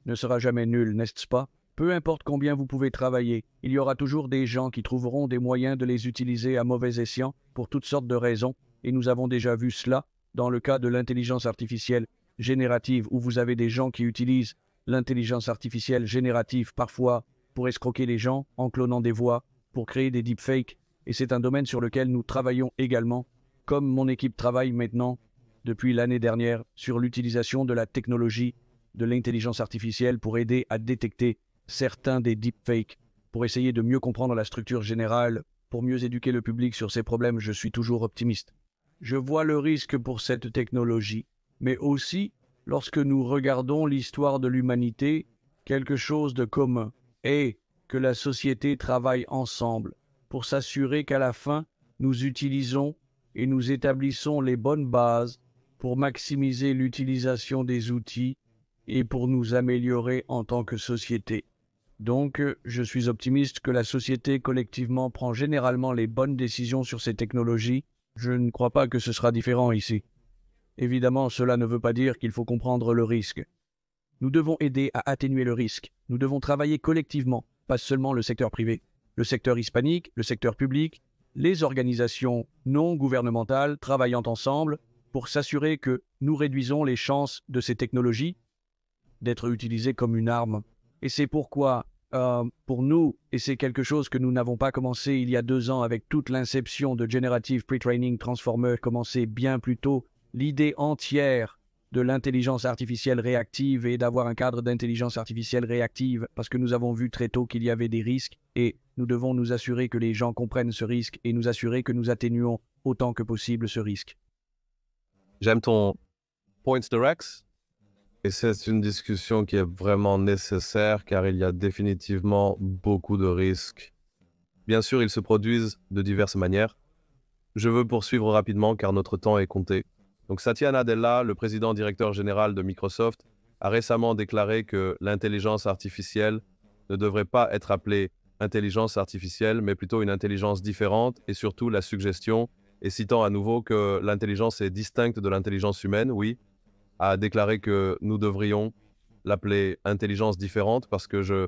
ne sera jamais nulle, n'est-ce pas? Peu importe combien vous pouvez travailler, il y aura toujours des gens qui trouveront des moyens de les utiliser à mauvais escient pour toutes sortes de raisons, et nous avons déjà vu cela dans le cas de l'intelligence artificielle générative, où vous avez des gens qui utilisent l'intelligence artificielle générative parfois pour escroquer les gens en clonant des voix, pour créer des deepfakes, et c'est un domaine sur lequel nous travaillons également, comme mon équipe travaille maintenant depuis l'année dernière sur l'utilisation de la technologie de l'intelligence artificielle pour aider à détecter certains des deepfakes, pour essayer de mieux comprendre la structure générale, pour mieux éduquer le public sur ces problèmes. Je suis toujours optimiste. Je vois le risque pour cette technologie, mais aussi, lorsque nous regardons l'histoire de l'humanité, quelque chose de commun est que la société travaille ensemble pour s'assurer qu'à la fin, nous utilisons et nous établissons les bonnes bases pour maximiser l'utilisation des outils et pour nous améliorer en tant que société. Donc, je suis optimiste que la société collectivement prend généralement les bonnes décisions sur ces technologies. Je ne crois pas que ce sera différent ici. Évidemment, cela ne veut pas dire qu'il faut comprendre le risque. Nous devons aider à atténuer le risque. Nous devons travailler collectivement, pas seulement le secteur privé. Le secteur hispanique, le secteur public, les organisations non gouvernementales travaillant ensemble pour s'assurer que nous réduisons les chances de ces technologies d'être utilisées comme une arme. Et c'est pourquoi, pour nous, et c'est quelque chose que nous n'avons pas commencé il y a 2 ans avec toute l'inception de Generative Pre-Training Transformer, commencé bien plus tôt, l'idée entière de l'intelligence artificielle réactive et d'avoir un cadre d'intelligence artificielle réactive, parce que nous avons vu très tôt qu'il y avait des risques et nous devons nous assurer que les gens comprennent ce risque et nous assurer que nous atténuons autant que possible ce risque. J'aime ton point de Rex. Et c'est une discussion qui est vraiment nécessaire car il y a définitivement beaucoup de risques. Bien sûr, ils se produisent de diverses manières. Je veux poursuivre rapidement car notre temps est compté. Donc Satya Nadella, le président directeur général de Microsoft, a récemment déclaré que l'intelligence artificielle ne devrait pas être appelée intelligence artificielle, mais plutôt une intelligence différente et surtout la suggestion, et citant à nouveau que l'intelligence est distincte de l'intelligence humaine, oui, a déclaré que nous devrions l'appeler intelligence différente parce que je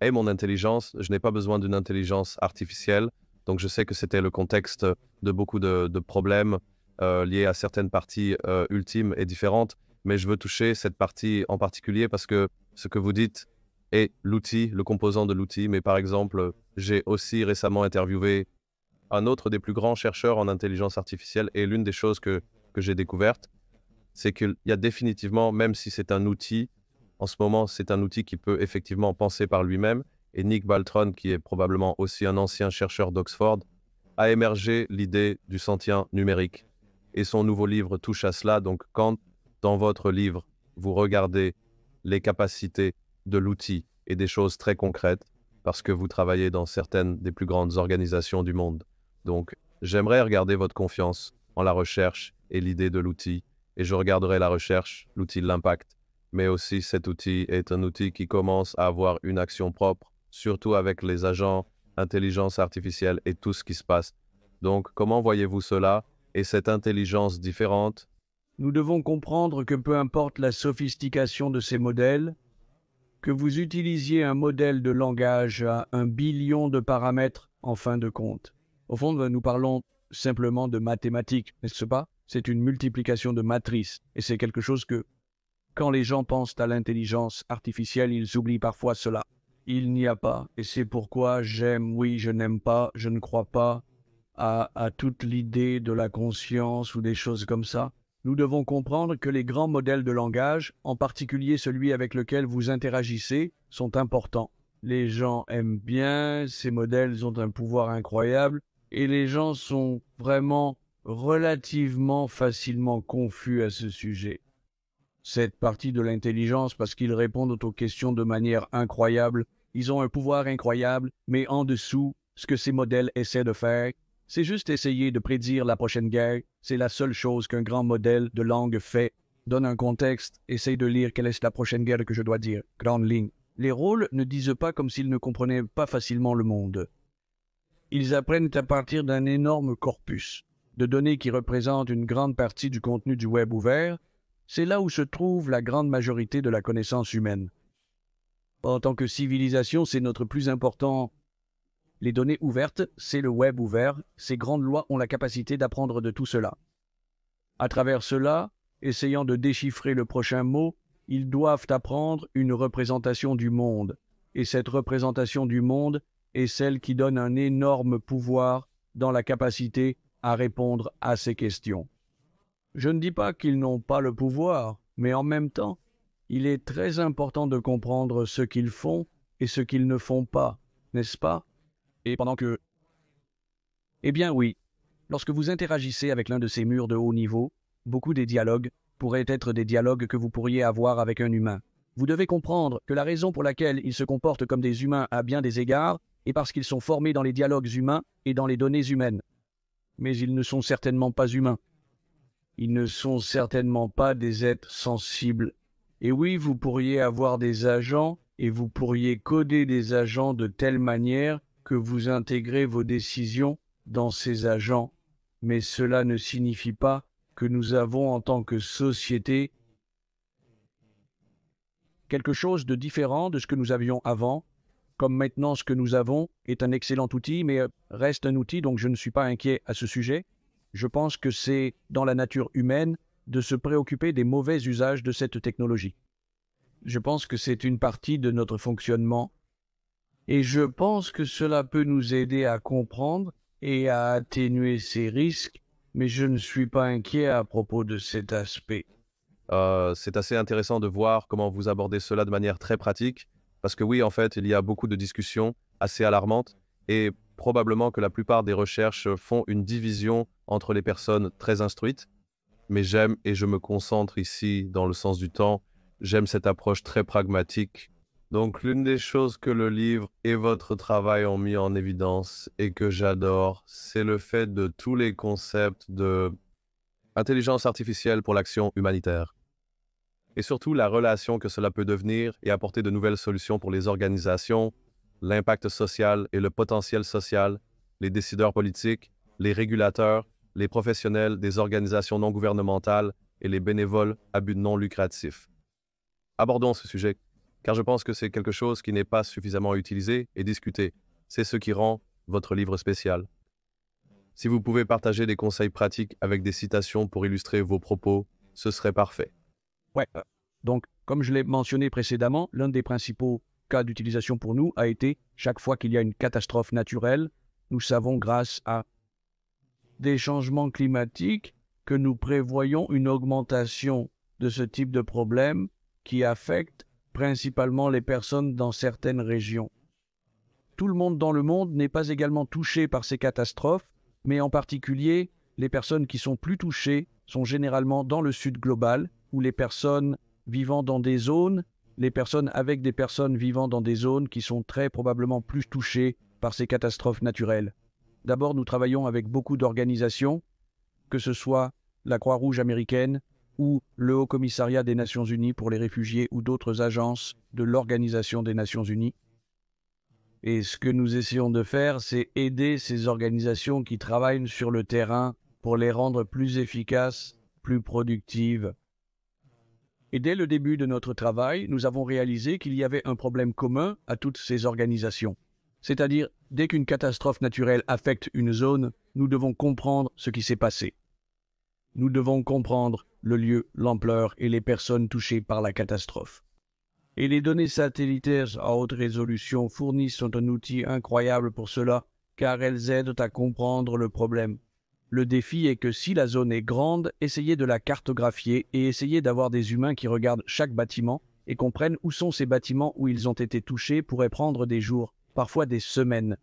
hais mon intelligence, je n'ai pas besoin d'une intelligence artificielle. Donc je sais que c'était le contexte de beaucoup de problèmes liés à certaines parties ultimes et différentes, mais je veux toucher cette partie en particulier parce que ce que vous dites est l'outil, le composant de l'outil. Mais par exemple, j'ai aussi récemment interviewé un autre des plus grands chercheurs en intelligence artificielle et l'une des choses que j'ai découvertes, c'est qu'il y a définitivement, même si c'est un outil, en ce moment, c'est un outil qui peut effectivement penser par lui-même. Et Nick Baltron, qui est probablement aussi un ancien chercheur d'Oxford, a émergé l'idée du sentient numérique. Et son nouveau livre touche à cela. Donc, quand dans votre livre, vous regardez les capacités de l'outil et des choses très concrètes, parce que vous travaillez dans certaines des plus grandes organisations du monde. Donc, j'aimerais regarder votre confiance en la recherche et l'idée de l'outil, et je regarderai la recherche, l'outil, l'impact. Mais aussi cet outil est un outil qui commence à avoir une action propre, surtout avec les agents, intelligence artificielle et tout ce qui se passe. Donc, comment voyez-vous cela et cette intelligence différente? Nous devons comprendre que peu importe la sophistication de ces modèles, que vous utilisiez un modèle de langage à 1 billion de paramètres en fin de compte. Au fond, nous parlons simplement de mathématiques, n'est-ce pas? C'est une multiplication de matrices, et c'est quelque chose que, quand les gens pensent à l'intelligence artificielle, ils oublient parfois cela. Il n'y a pas, et c'est pourquoi j'aime, oui, je n'aime pas, je ne crois pas à toute l'idée de la conscience ou des choses comme ça. Nous devons comprendre que les grands modèles de langage, en particulier celui avec lequel vous interagissez, sont importants. Les gens aiment bien, ces modèles ont un pouvoir incroyable, et les gens sont vraiment relativement facilement confus à ce sujet. Cette partie de l'intelligence, parce qu'ils répondent aux questions de manière incroyable, ils ont un pouvoir incroyable, mais en dessous, ce que ces modèles essaient de faire, c'est juste essayer de prédire la prochaine guerre. C'est la seule chose qu'un grand modèle de langue fait. Donne un contexte, essaye de lire quelle est la prochaine guerre que je dois dire. Grande ligne. Les rôles ne disent pas comme s'ils ne comprenaient pas facilement le monde. Ils apprennent à partir d'un énorme corpus de données qui représentent une grande partie du contenu du web ouvert. C'est là où se trouve la grande majorité de la connaissance humaine. En tant que civilisation, c'est notre plus important. Les données ouvertes, c'est le web ouvert. Ces grandes lois ont la capacité d'apprendre de tout cela. À travers cela, essayant de déchiffrer le prochain mot, ils doivent apprendre une représentation du monde. Et cette représentation du monde est celle qui donne un énorme pouvoir dans la capacité à répondre à ces questions. Je ne dis pas qu'ils n'ont pas le pouvoir, mais en même temps, il est très important de comprendre ce qu'ils font et ce qu'ils ne font pas, n'est-ce pas? Et pendant que... Eh bien oui, lorsque vous interagissez avec l'un de ces murs de haut niveau, beaucoup des dialogues pourraient être des dialogues que vous pourriez avoir avec un humain. Vous devez comprendre que la raison pour laquelle ils se comportent comme des humains à bien des égards est parce qu'ils sont formés dans les dialogues humains et dans les données humaines. Mais ils ne sont certainement pas humains. Ils ne sont certainement pas des êtres sensibles. Et oui, vous pourriez avoir des agents et vous pourriez coder des agents de telle manière que vous intégrez vos décisions dans ces agents. Mais cela ne signifie pas que nous avons en tant que société quelque chose de différent de ce que nous avions avant. Comme maintenant ce que nous avons est un excellent outil, mais reste un outil, donc je ne suis pas inquiet à ce sujet. Je pense que c'est dans la nature humaine de se préoccuper des mauvais usages de cette technologie. Je pense que c'est une partie de notre fonctionnement et je pense que cela peut nous aider à comprendre et à atténuer ces risques, mais je ne suis pas inquiet à propos de cet aspect. C'est assez intéressant de voir comment vous abordez cela de manière très pratique, parce que oui, en fait, il y a beaucoup de discussions assez alarmantes et probablement que la plupart des recherches font une division entre les personnes très instruites, mais j'aime, et je me concentre ici dans le sens du temps, j'aime cette approche très pragmatique. Donc l'une des choses que le livre et votre travail ont mis en évidence et que j'adore, c'est le fait de tous les concepts de intelligence artificielle pour l'action humanitaire. Et surtout la relation que cela peut devenir et apporter de nouvelles solutions pour les organisations, l'impact social et le potentiel social, les décideurs politiques, les régulateurs, les professionnels des organisations non gouvernementales et les bénévoles à but non lucratif. Abordons ce sujet, car je pense que c'est quelque chose qui n'est pas suffisamment utilisé et discuté. C'est ce qui rend votre livre spécial. Si vous pouvez partager des conseils pratiques avec des citations pour illustrer vos propos, ce serait parfait. Ouais. Donc, comme je l'ai mentionné précédemment, l'un des principaux cas d'utilisation pour nous a été, chaque fois qu'il y a une catastrophe naturelle, nous savons grâce à des changements climatiques que nous prévoyons une augmentation de ce type de problème qui affecte principalement les personnes dans certaines régions. Tout le monde dans le monde n'est pas également touché par ces catastrophes, mais en particulier, les personnes qui sont plus touchées sont généralement dans le sud global, où les personnes vivant dans des zones, les personnes avec des personnes vivant dans des zones qui sont très probablement plus touchées par ces catastrophes naturelles. D'abord, nous travaillons avec beaucoup d'organisations, que ce soit la Croix-Rouge américaine ou le Haut-Commissariat des Nations Unies pour les réfugiés ou d'autres agences de l'Organisation des Nations Unies. Et ce que nous essayons de faire, c'est aider ces organisations qui travaillent sur le terrain pour les rendre plus efficaces, plus productives. Et dès le début de notre travail, nous avons réalisé qu'il y avait un problème commun à toutes ces organisations. C'est-à-dire, dès qu'une catastrophe naturelle affecte une zone, nous devons comprendre ce qui s'est passé. Nous devons comprendre le lieu, l'ampleur et les personnes touchées par la catastrophe. Et les données satellitaires à haute résolution fournissent un outil incroyable pour cela, car elles aident à comprendre le problème. Le défi est que si la zone est grande, essayez de la cartographier et essayez d'avoir des humains qui regardent chaque bâtiment et comprennent où sont ces bâtiments où ils ont été touchés pourrait prendre des jours, parfois des semaines.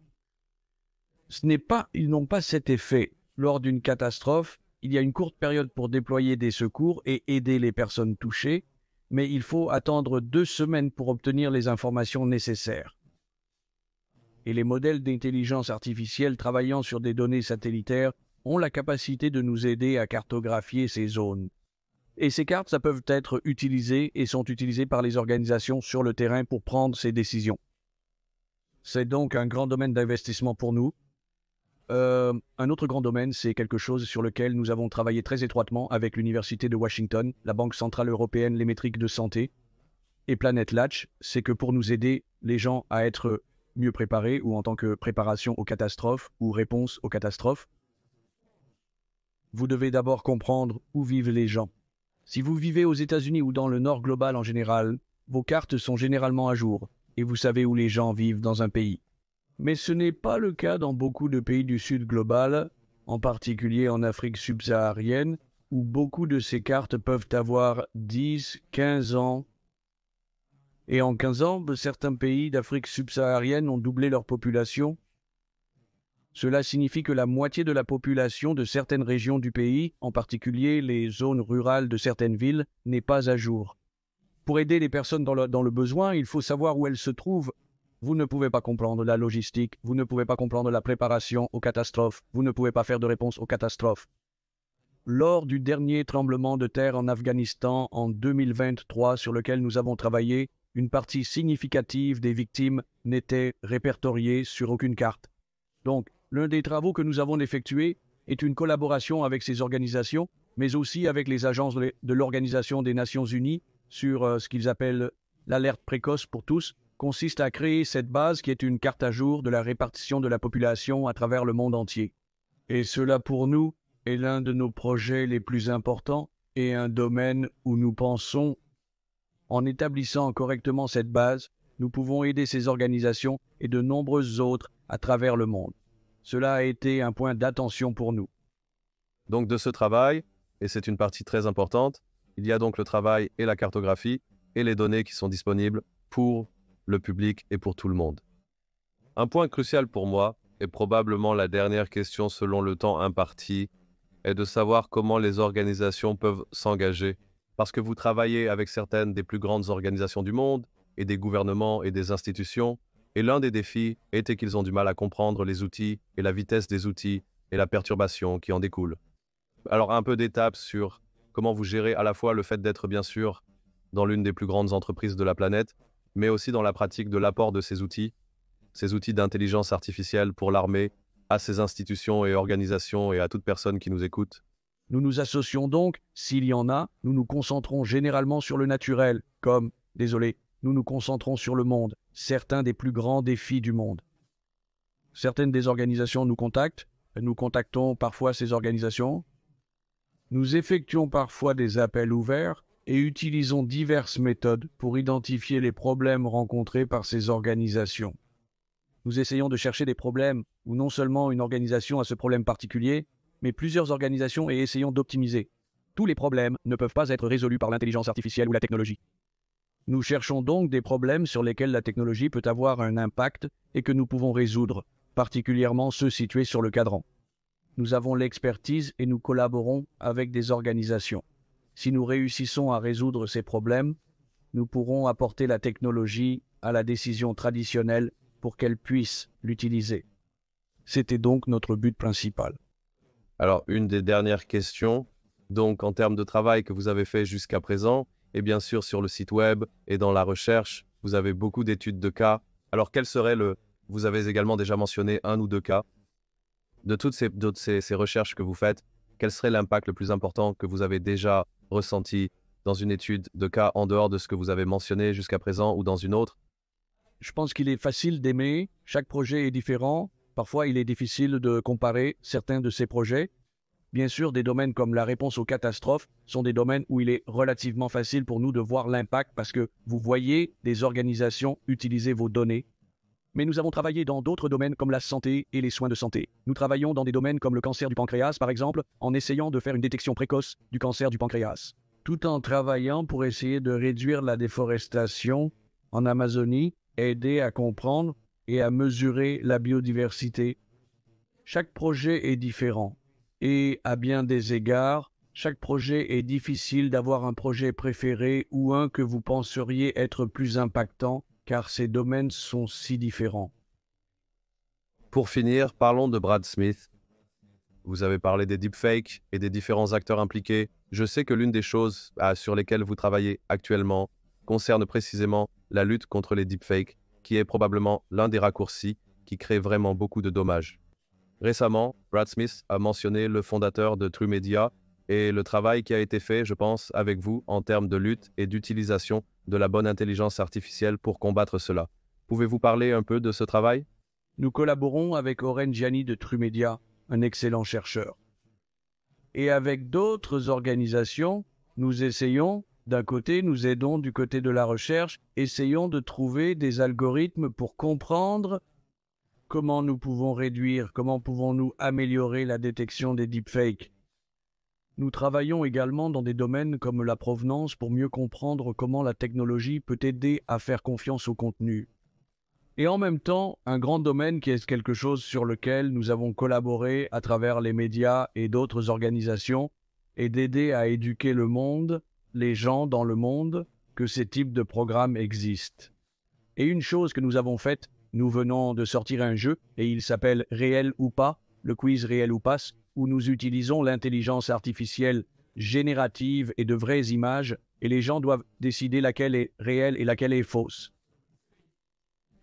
Ils n'ont pas cet effet. Lors d'une catastrophe, il y a une courte période pour déployer des secours et aider les personnes touchées, mais il faut attendre 2 semaines pour obtenir les informations nécessaires. Et les modèles d'intelligence artificielle travaillant sur des données satellitaires ont la capacité de nous aider à cartographier ces zones. Et ces cartes, ça peuvent être utilisées et sont utilisées par les organisations sur le terrain pour prendre ces décisions. C'est donc un grand domaine d'investissement pour nous. Un autre grand domaine, c'est quelque chose sur lequel nous avons travaillé très étroitement avec l'Université de Washington, la Banque centrale européenne, les métriques de santé et Planet Latch, c'est que pour nous aider les gens à être mieux préparés ou en tant que préparation aux catastrophes ou réponse aux catastrophes, vous devez d'abord comprendre où vivent les gens. Si vous vivez aux États-Unis ou dans le Nord global en général, vos cartes sont généralement à jour et vous savez où les gens vivent dans un pays. Mais ce n'est pas le cas dans beaucoup de pays du Sud global, en particulier en Afrique subsaharienne, où beaucoup de ces cartes peuvent avoir 10, 15 ans. Et en 15 ans, certains pays d'Afrique subsaharienne ont doublé leur population. Cela signifie que la moitié de la population de certaines régions du pays, en particulier les zones rurales de certaines villes, n'est pas à jour. Pour aider les personnes dans le besoin, il faut savoir où elles se trouvent. Vous ne pouvez pas comprendre la logistique, vous ne pouvez pas comprendre la préparation aux catastrophes, vous ne pouvez pas faire de réponse aux catastrophes. Lors du dernier tremblement de terre en Afghanistan en 2023 sur lequel nous avons travaillé, une partie significative des victimes n'était répertoriée sur aucune carte. Donc, l'un des travaux que nous avons effectués est une collaboration avec ces organisations, mais aussi avec les agences de l'Organisation des Nations Unies sur ce qu'ils appellent l'alerte précoce pour tous, consiste à créer cette base qui est une carte à jour de la répartition de la population à travers le monde entier. Et cela pour nous est l'un de nos projets les plus importants et un domaine où nous pensons, en établissant correctement cette base, nous pouvons aider ces organisations et de nombreuses autres à travers le monde. Cela a été un point d'attention pour nous. Donc de ce travail, et c'est une partie très importante, il y a donc le travail et la cartographie et les données qui sont disponibles pour le public et pour tout le monde. Un point crucial pour moi, et probablement la dernière question selon le temps imparti, est de savoir comment les organisations peuvent s'engager. Parce que vous travaillez avec certaines des plus grandes organisations du monde, et des gouvernements et des institutions, et l'un des défis était qu'ils ont du mal à comprendre les outils et la vitesse des outils et la perturbation qui en découle. Alors un peu d'étapes sur comment vous gérez à la fois le fait d'être bien sûr dans l'une des plus grandes entreprises de la planète, mais aussi dans la pratique de l'apport de ces outils d'intelligence artificielle pour l'armée, à ces institutions et organisations et à toute personne qui nous écoute. Nous nous associons donc, s'il y en a, nous nous concentrons généralement sur le naturel, comme, nous nous concentrons sur le monde, certains des plus grands défis du monde. Certaines des organisations nous contactent, nous contactons parfois ces organisations. Nous effectuons parfois des appels ouverts et utilisons diverses méthodes pour identifier les problèmes rencontrés par ces organisations. Nous essayons de chercher des problèmes où non seulement une organisation a ce problème particulier, mais plusieurs organisations et essayons d'optimiser. Tous les problèmes ne peuvent pas être résolus par l'intelligence artificielle ou la technologie. Nous cherchons donc des problèmes sur lesquels la technologie peut avoir un impact et que nous pouvons résoudre, particulièrement ceux situés sur le cadran. Nous avons l'expertise et nous collaborons avec des organisations. Si nous réussissons à résoudre ces problèmes, nous pourrons apporter la technologie à la décision traditionnelle pour qu'elle puisse l'utiliser. C'était donc notre but principal. Alors, une des dernières questions, Donc, en termes de travail que vous avez fait jusqu'à présent, et bien sûr sur le site web et dans la recherche, vous avez beaucoup d'études de cas. Alors, vous avez également déjà mentionné un ou deux cas. De toutes ces recherches que vous faites, quel serait l'impact le plus important que vous avez déjà ressenti dans une étude de cas en dehors de ce que vous avez mentionné jusqu'à présent ou dans une autre? Je pense qu'il est facile d'aimer. Chaque projet est différent. Parfois, il est difficile de comparer certains de ces projets. Bien sûr, des domaines comme la réponse aux catastrophes sont des domaines où il est relativement facile pour nous de voir l'impact parce que vous voyez des organisations utiliser vos données. Mais nous avons travaillé dans d'autres domaines comme la santé et les soins de santé. Nous travaillons dans des domaines comme le cancer du pancréas, par exemple, en essayant de faire une détection précoce du cancer du pancréas. Tout en travaillant pour essayer de réduire la déforestation en Amazonie, aider à comprendre et à mesurer la biodiversité. Chaque projet est différent. Et à bien des égards, chaque projet est difficile d'avoir un projet préféré ou un que vous penseriez être plus impactant, car ces domaines sont si différents. Pour finir, parlons de Brad Smith. Vous avez parlé des deepfakes et des différents acteurs impliqués. Je sais que l'une des choses sur lesquelles vous travaillez actuellement concerne précisément la lutte contre les deepfakes, qui est probablement l'un des raccourcis qui crée vraiment beaucoup de dommages. Récemment, Brad Smith a mentionné le fondateur de True Media et le travail qui a été fait, je pense, avec vous en termes de lutte et d'utilisation de la bonne intelligence artificielle pour combattre cela. Pouvez-vous parler un peu de ce travail? Nous collaborons avec Oren Gianni de True Media, un excellent chercheur. Et avec d'autres organisations, nous essayons, d'un côté, nous aidons du côté de la recherche, essayons de trouver des algorithmes pour comprendre comment nous pouvons réduire, comment pouvons-nous améliorer la détection des deepfakes. Nous travaillons également dans des domaines comme la provenance pour mieux comprendre comment la technologie peut aider à faire confiance au contenu. Et en même temps, un grand domaine qui est quelque chose sur lequel nous avons collaboré à travers les médias et d'autres organisations est d'aider à éduquer le monde, les gens dans le monde, que ces types de programmes existent. Et une chose que nous avons faite, nous venons de sortir un jeu et il s'appelle Réel ou pas, le quiz Réel ou pas, où nous utilisons l'intelligence artificielle générative et de vraies images et les gens doivent décider laquelle est réelle et laquelle est fausse.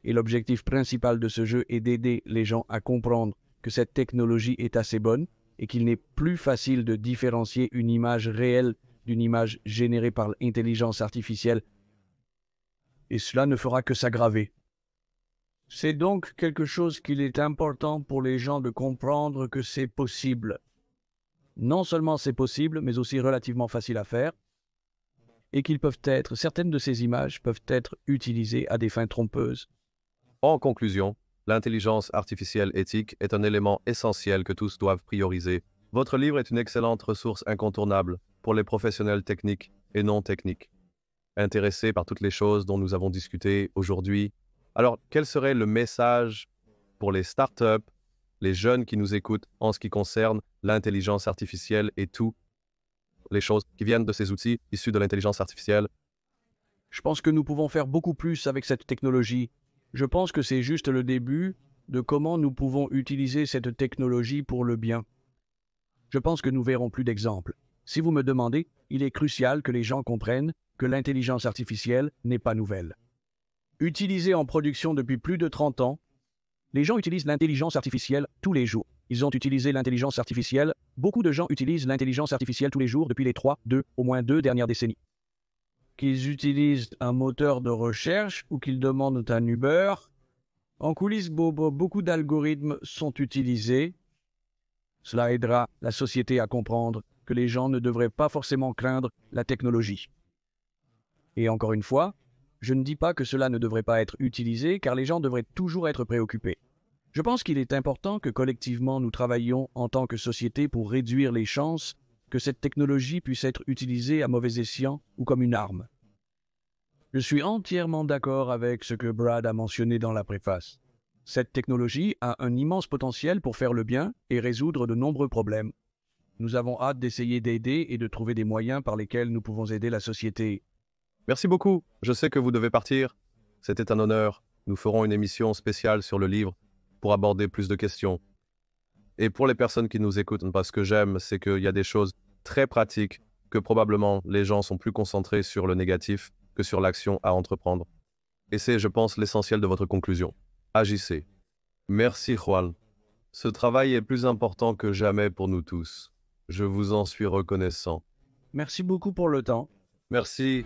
Et l'objectif principal de ce jeu est d'aider les gens à comprendre que cette technologie est assez bonne et qu'il n'est plus facile de différencier une image réelle d'une image générée par l'intelligence artificielle. Et cela ne fera que s'aggraver. C'est donc quelque chose qu'il est important pour les gens de comprendre que c'est possible. Non seulement c'est possible, mais aussi relativement facile à faire, et certaines de ces images peuvent être utilisées à des fins trompeuses. En conclusion, l'intelligence artificielle éthique est un élément essentiel que tous doivent prioriser. Votre livre est une excellente ressource incontournable pour les professionnels techniques et non techniques, intéressés par toutes les choses dont nous avons discuté aujourd'hui. Alors, quel serait le message pour les startups, les jeunes qui nous écoutent en ce qui concerne l'intelligence artificielle et toutes les choses qui viennent de ces outils issus de l'intelligence artificielle? Je pense que nous pouvons faire beaucoup plus avec cette technologie. Je pense que c'est juste le début de comment nous pouvons utiliser cette technologie pour le bien. Je pense que nous verrons plus d'exemples. Si vous me demandez, il est crucial que les gens comprennent que l'intelligence artificielle n'est pas nouvelle. Utilisée en production depuis plus de 30 ans, les gens utilisent l'intelligence artificielle tous les jours. Ils ont utilisé l'intelligence artificielle. Beaucoup de gens utilisent l'intelligence artificielle tous les jours depuis les au moins deux dernières décennies. Qu'ils utilisent un moteur de recherche ou qu'ils demandent un Uber, en coulisses, beaucoup d'algorithmes sont utilisés. Cela aidera la société à comprendre que les gens ne devraient pas forcément craindre la technologie. Et encore une fois, je ne dis pas que cela ne devrait pas être utilisé, car les gens devraient toujours être préoccupés. Je pense qu'il est important que collectivement nous travaillions en tant que société pour réduire les chances que cette technologie puisse être utilisée à mauvais escient ou comme une arme. Je suis entièrement d'accord avec ce que Brad a mentionné dans la préface. Cette technologie a un immense potentiel pour faire le bien et résoudre de nombreux problèmes. Nous avons hâte d'essayer d'aider et de trouver des moyens par lesquels nous pouvons aider la société. Merci beaucoup. Je sais que vous devez partir. C'était un honneur. Nous ferons une émission spéciale sur le livre pour aborder plus de questions. Et pour les personnes qui nous écoutent, ce que j'aime, c'est qu'il y a des choses très pratique que probablement les gens sont plus concentrés sur le négatif que sur l'action à entreprendre. Et c'est, je pense, l'essentiel de votre conclusion. Agissez. Merci, Juan. Ce travail est plus important que jamais pour nous tous. Je vous en suis reconnaissant. Merci beaucoup pour le temps. Merci.